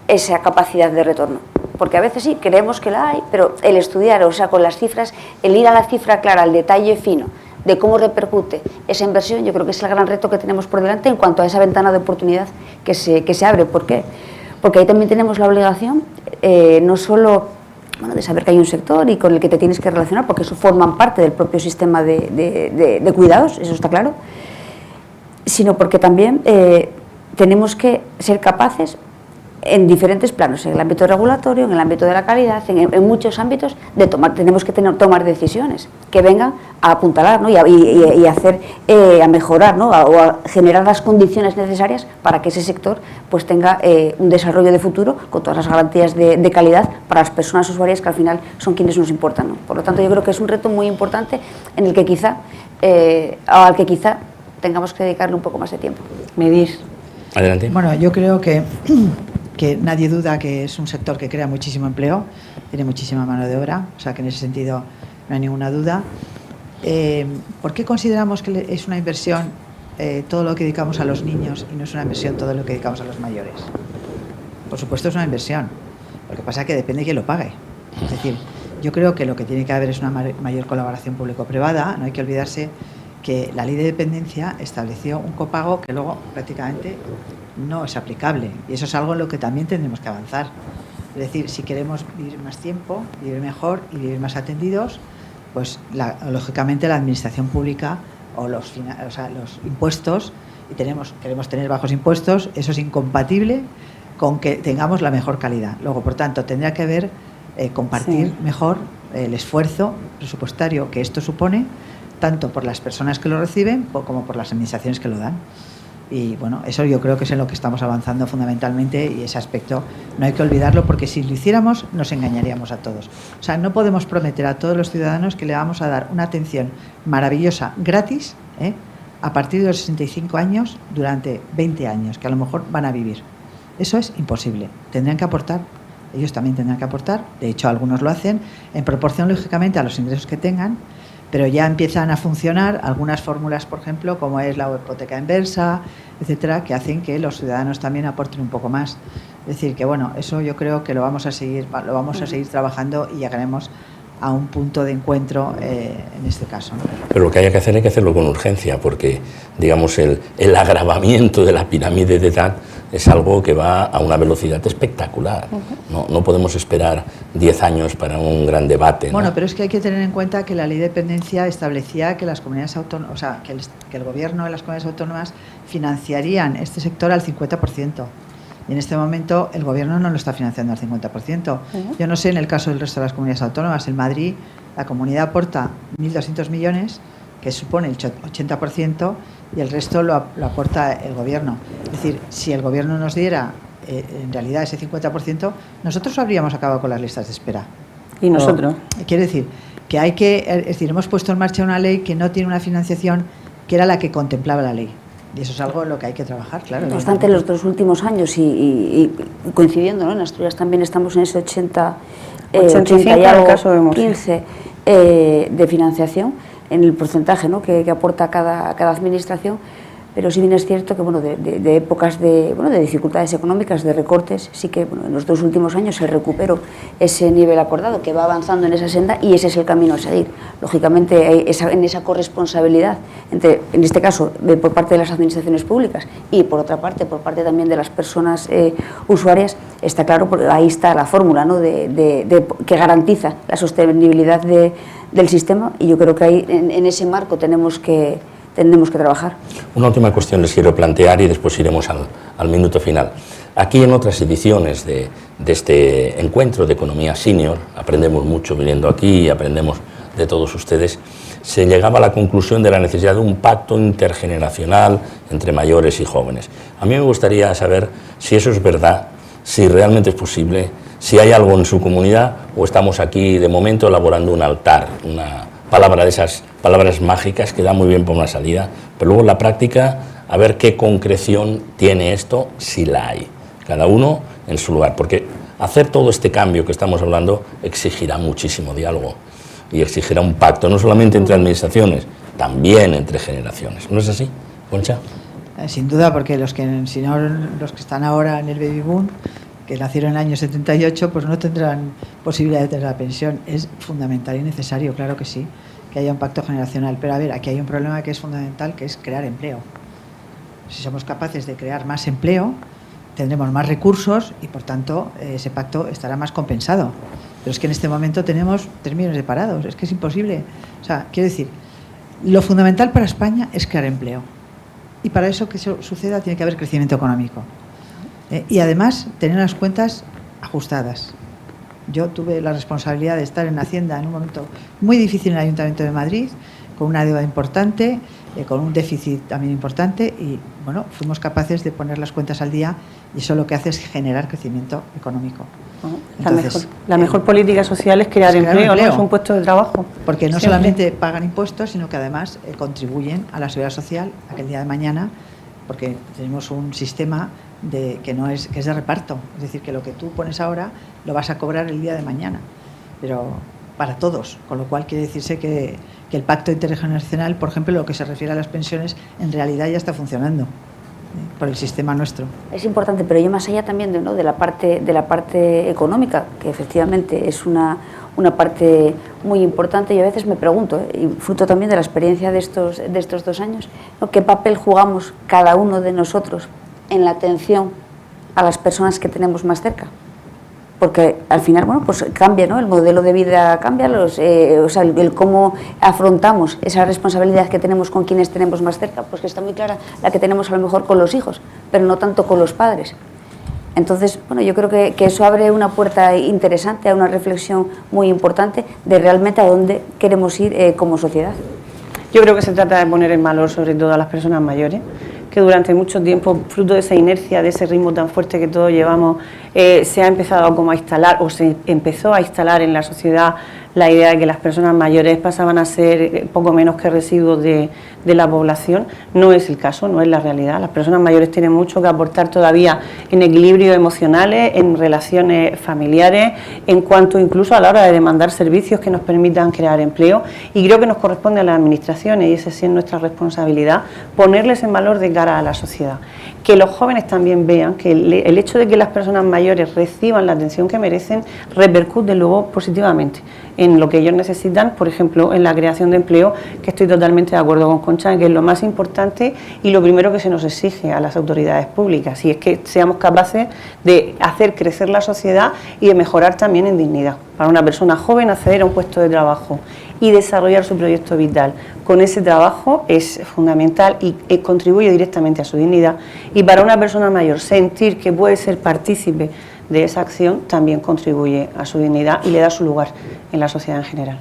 esa capacidad de retorno. Porque a veces sí, creemos que la hay, pero el estudiar, o sea, con las cifras, el ir a la cifra clara, al detalle fino, de cómo repercute esa inversión, yo creo que es el gran reto que tenemos por delante en cuanto a esa ventana de oportunidad que se abre. ¿Por qué? Porque ahí también tenemos la obligación, no solo de saber que hay un sector y con el que te tienes que relacionar, porque eso forman parte del propio sistema de cuidados, eso está claro, sino porque también tenemos que ser capaces en diferentes planos, en el ámbito regulatorio, en el ámbito de la calidad, en muchos ámbitos, tenemos que tomar decisiones que vengan a apuntalar, ¿no?, y hacer, a mejorar, ¿no?, o a generar las condiciones necesarias para que ese sector pues tenga un desarrollo de futuro con todas las garantías de calidad para las personas usuarias, que al final son quienes nos importan, ¿no? Por lo tanto, yo creo que es un reto muy importante en el que al que quizá tengamos que dedicarle un poco más de tiempo. Medir. Adelante. Bueno, yo creo que nadie duda que es un sector que crea muchísimo empleo, tiene muchísima mano de obra, o sea que en ese sentido no hay ninguna duda. ¿Por qué consideramos que es una inversión todo lo que dedicamos a los niños y no es una inversión todo lo que dedicamos a los mayores? Por supuesto es una inversión, lo que pasa es que depende de quién lo pague. Es decir, yo creo que lo que tiene que haber es una mayor colaboración público-privada. No hay que olvidarse que la ley de dependencia estableció un copago que luego prácticamente no es aplicable, y eso es algo en lo que también tendremos que avanzar. Es decir, si queremos vivir más tiempo, vivir mejor y vivir más atendidos, pues lógicamente la administración pública o los impuestos, y queremos tener bajos impuestos, eso es incompatible con que tengamos la mejor calidad. Luego, por tanto, tendría que haber compartir mejor el esfuerzo presupuestario que esto supone, tanto por las personas que lo reciben como por las administraciones que lo dan. Y bueno, eso yo creo que es en lo que estamos avanzando fundamentalmente, y ese aspecto no hay que olvidarlo, porque si lo hiciéramos nos engañaríamos a todos. O sea, no podemos prometer a todos los ciudadanos que le vamos a dar una atención maravillosa, gratis, a partir de los 65 años durante 20 años, que a lo mejor van a vivir. Eso es imposible. Tendrán que aportar, ellos también tendrán que aportar, de hecho algunos lo hacen, en proporción lógicamente a los ingresos que tengan, pero ya empiezan a funcionar algunas fórmulas, por ejemplo, como es la hipoteca inversa, etcétera, que hacen que los ciudadanos también aporten un poco más. Es decir, que bueno, eso yo creo que lo vamos a seguir trabajando y llegaremos a un punto de encuentro en este caso, ¿no? Pero lo que hay que hacerlo con urgencia, porque digamos el agravamiento de la pirámide de edad es algo que va a una velocidad espectacular. No podemos esperar 10 años para un gran debate, ¿no? Bueno, pero es que hay que tener en cuenta que la ley de dependencia establecía que las comunidades autónomas, o sea, que el gobierno de las comunidades autónomas financiarían este sector al 50%. Y en este momento el gobierno no lo está financiando al 50%. Yo no sé en el caso del resto de las comunidades autónomas. En Madrid la comunidad aporta 1.200 millones, que supone el 80%, y el resto lo aporta el gobierno. Es decir, si el gobierno nos diera en realidad ese 50%, nosotros habríamos acabado con las listas de espera. ¿Y nosotros? Quiere decir que es decir, hemos puesto en marcha una ley que no tiene una financiación que era la que contemplaba la ley. Y eso es algo en lo que hay que trabajar, claro. No obstante, en los 2 últimos años, y coincidiendo, ¿no? En Asturias también estamos en ese 80 y algo, 15 de financiación, en el porcentaje, ¿no? que aporta cada administración. Pero sí bien es cierto que bueno, de épocas de dificultades económicas, de recortes, sí que en los 2 últimos años se recuperó ese nivel acordado, que va avanzando en esa senda, y ese es el camino a seguir. Lógicamente, en esa corresponsabilidad, en este caso por parte de las administraciones públicas y por otra parte, por parte también de las personas usuarias, está claro, porque ahí está la fórmula, ¿no? que garantiza la sostenibilidad del sistema, y yo creo que ahí en ese marco tenemos que trabajar. Una última cuestión les quiero plantear y después iremos al minuto final. Aquí en otras ediciones de este encuentro de economía senior, aprendemos mucho viniendo aquí, aprendemos de todos ustedes, se llegaba a la conclusión de la necesidad de un pacto intergeneracional entre mayores y jóvenes. A mí me gustaría saber si eso es verdad, si realmente es posible, si hay algo en su comunidad, o estamos aquí de momento elaborando un altar, una palabra de esas palabras mágicas que da muy bien por una salida, pero luego en la práctica a ver qué concreción tiene esto, si la hay, cada uno en su lugar, porque hacer todo este cambio que estamos hablando exigirá muchísimo diálogo y exigirá un pacto, no solamente entre administraciones, también entre generaciones. ¿No es así, Concha? Sin duda, porque los que están ahora en el baby boom, que nacieron en el año 78, pues no tendrán posibilidad de tener la pensión. Es fundamental y necesario, claro que sí, que haya un pacto generacional. Pero a ver, aquí hay un problema que es fundamental, que es crear empleo. Si somos capaces de crear más empleo, tendremos más recursos y, por tanto, ese pacto estará más compensado. Pero es que en este momento tenemos 3 millones de parados, es que es imposible. O sea, quiero decir, lo fundamental para España es crear empleo. Y para eso que eso suceda tiene que haber crecimiento económico. Y además tener las cuentas ajustadas. Yo tuve la responsabilidad de estar en Hacienda en un momento muy difícil en el Ayuntamiento de Madrid, con una deuda importante, con un déficit también importante, y bueno, fuimos capaces de poner las cuentas al día, y eso lo que hace es generar crecimiento económico. Entonces, la mejor política social es crear empleo, ¿no? Es un puesto de trabajo. Porque no solamente pagan impuestos, sino que además contribuyen a la seguridad social aquel día de mañana, porque tenemos un sistema que es de reparto, es decir, que lo que tú pones ahora lo vas a cobrar el día de mañana, pero para todos, con lo cual quiere decirse que el pacto intergeneracional, por ejemplo, lo que se refiere a las pensiones, en realidad ya está funcionando por el sistema nuestro. Es importante, pero yo más allá también de la parte económica, que efectivamente es una parte muy importante. Yo a veces me pregunto, y fruto también de la experiencia de estos 2 años, ¿no? ¿Qué papel jugamos cada uno de nosotros en la atención a las personas que tenemos más cerca? Porque al final, bueno, pues cambia, ¿no? El modelo de vida cambia, el cómo afrontamos esa responsabilidad que tenemos con quienes tenemos más cerca, pues que está muy clara la que tenemos a lo mejor con los hijos, pero no tanto con los padres. Entonces, bueno, yo creo que eso abre una puerta interesante a una reflexión muy importante de realmente a dónde queremos ir como sociedad. Yo creo que se trata de poner en valor sobre todo a las personas mayores, que durante mucho tiempo, fruto de esa inercia, de ese ritmo tan fuerte que todos llevamos, se ha empezado como a instalar, o se empezó a instalar en la sociedad la idea de que las personas mayores pasaban a ser poco menos que residuos de la población. No es el caso, no es la realidad. Las personas mayores tienen mucho que aportar todavía en equilibrios emocionales, en relaciones familiares, en cuanto incluso a la hora de demandar servicios que nos permitan crear empleo, y creo que nos corresponde a las administraciones, y esa sí es nuestra responsabilidad, ponerles en valor de cara a la sociedad. Que los jóvenes también vean que el hecho de que las personas mayores reciban la atención que merecen repercute luego positivamente en lo que ellos necesitan, por ejemplo, en la creación de empleo, que estoy totalmente de acuerdo con Concha, que es lo más importante y lo primero que se nos exige a las autoridades públicas, y es que seamos capaces de hacer crecer la sociedad y de mejorar también en dignidad. Para una persona joven acceder a un puesto de trabajo y desarrollar su proyecto vital con ese trabajo es fundamental y contribuye directamente a su dignidad, y para una persona mayor sentir que puede ser partícipe de esa acción también contribuye a su dignidad y le da su lugar en la sociedad en general.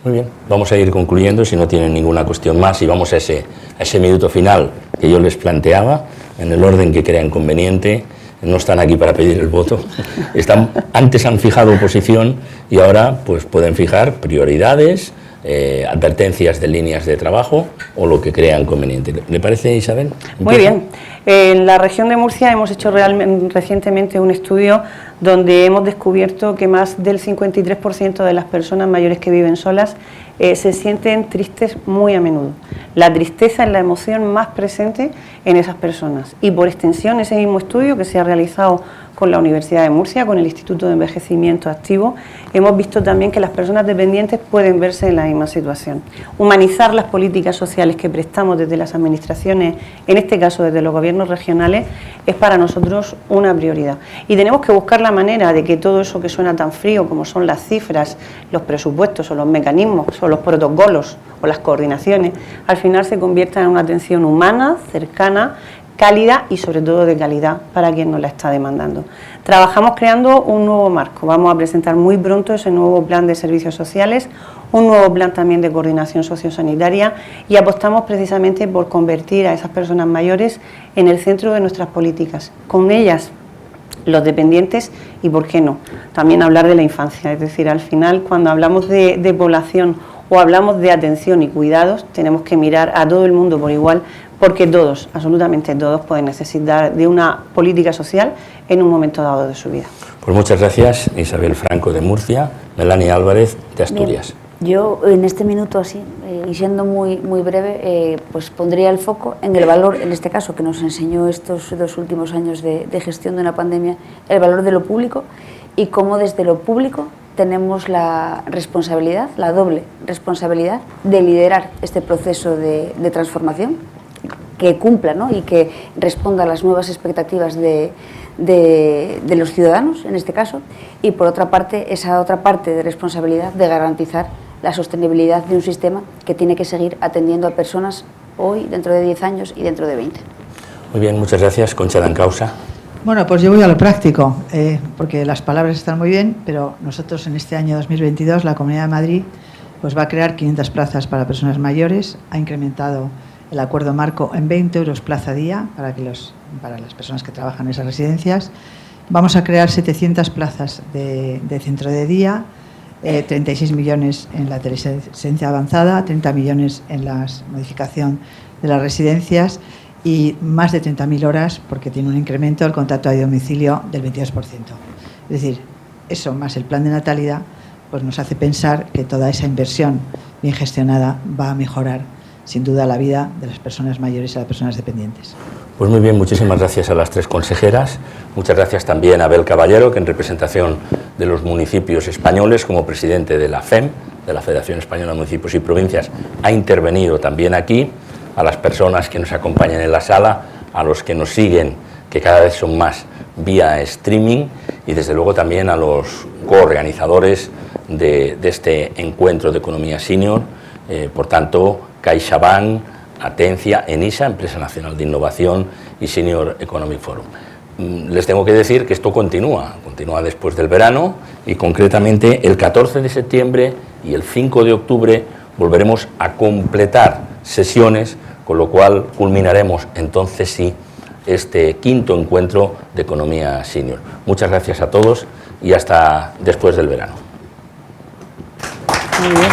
Muy bien, vamos a ir concluyendo si no tienen ninguna cuestión más, y vamos a ese minuto final que yo les planteaba, en el orden que crean conveniente. No están aquí para pedir el voto, antes han fijado posición y ahora pues pueden fijar prioridades, advertencias de líneas de trabajo o lo que crean conveniente. ¿Le parece, Isabel? Muy bien. En la región de Murcia hemos hecho recientemente un estudio donde hemos descubierto que más del 53% de las personas mayores que viven solas se sienten tristes muy a menudo. La tristeza es la emoción más presente en esas personas, y por extensión ese mismo estudio que se ha realizado con la Universidad de Murcia, con el Instituto de Envejecimiento Activo, hemos visto también que las personas dependientes pueden verse en la misma situación. Humanizar las políticas sociales que prestamos desde las administraciones, en este caso desde los gobiernos regionales, es para nosotros una prioridad. Y tenemos que buscar la manera de que todo eso que suena tan frío, como son las cifras, los presupuestos o los mecanismos o los protocolos o las coordinaciones, al final se convierta en una atención humana, cercana, cálida y sobre todo de calidad para quien nos la está demandando. Trabajamos creando un nuevo marco. Vamos a presentar muy pronto ese nuevo plan de servicios sociales, un nuevo plan también de coordinación sociosanitaria, y apostamos precisamente por convertir a esas personas mayores en el centro de nuestras políticas. Con ellas, los dependientes y, ¿por qué no?, también hablar de la infancia. Es decir, al final, cuando hablamos de población o hablamos de atención y cuidados, tenemos que mirar a todo el mundo por igual, porque todos, absolutamente todos, pueden necesitar de una política social en un momento dado de su vida. Pues muchas gracias, Isabel Franco de Murcia, Melanie Álvarez de Asturias. Bien, yo en este minuto así, y siendo muy breve, pues pondría el foco en el valor, en este caso, que nos enseñó estos 2 últimos años de gestión de una pandemia, el valor de lo público, y cómo desde lo público tenemos la responsabilidad, la doble responsabilidad de liderar este proceso de transformación, que cumpla, ¿no?, y que responda a las nuevas expectativas de los ciudadanos, en este caso, y por otra parte, esa otra parte de responsabilidad de garantizar la sostenibilidad de un sistema que tiene que seguir atendiendo a personas hoy, dentro de 10 años y dentro de 20. Muy bien, muchas gracias. Concha Dancausa. Bueno, pues yo voy a lo práctico, porque las palabras están muy bien, pero nosotros en este año 2022, la Comunidad de Madrid pues va a crear 500 plazas para personas mayores, ha incrementado el acuerdo marco en 20 euros plaza día para las personas que trabajan en esas residencias. Vamos a crear 700 plazas de centro de día, 36 millones en la teleasistencia avanzada, 30 millones en la modificación de las residencias y más de 30.000 horas, porque tiene un incremento del contrato a domicilio del 22%. Es decir, eso más el plan de natalidad pues nos hace pensar que toda esa inversión bien gestionada va a mejorar sin duda la vida de las personas mayores y de las personas dependientes. Pues muy bien, muchísimas gracias a las 3 consejeras. Muchas gracias también a Abel Caballero, que en representación de los municipios españoles, como presidente de la FEM, de la Federación Española de Municipios y Provincias, ha intervenido también aquí, a las personas que nos acompañan en la sala, a los que nos siguen, que cada vez son más vía streaming, y desde luego también a los coorganizadores de este encuentro de economía senior, por tanto, CaixaBank, Atencia, ENISA, Empresa Nacional de Innovación, y Senior Economic Forum. Les tengo que decir que esto continúa después del verano, y concretamente el 14 de septiembre y el 5 de octubre volveremos a completar sesiones con lo cual culminaremos entonces sí este quinto encuentro de economía senior. Muchas gracias a todos y hasta después del verano. Muy bien.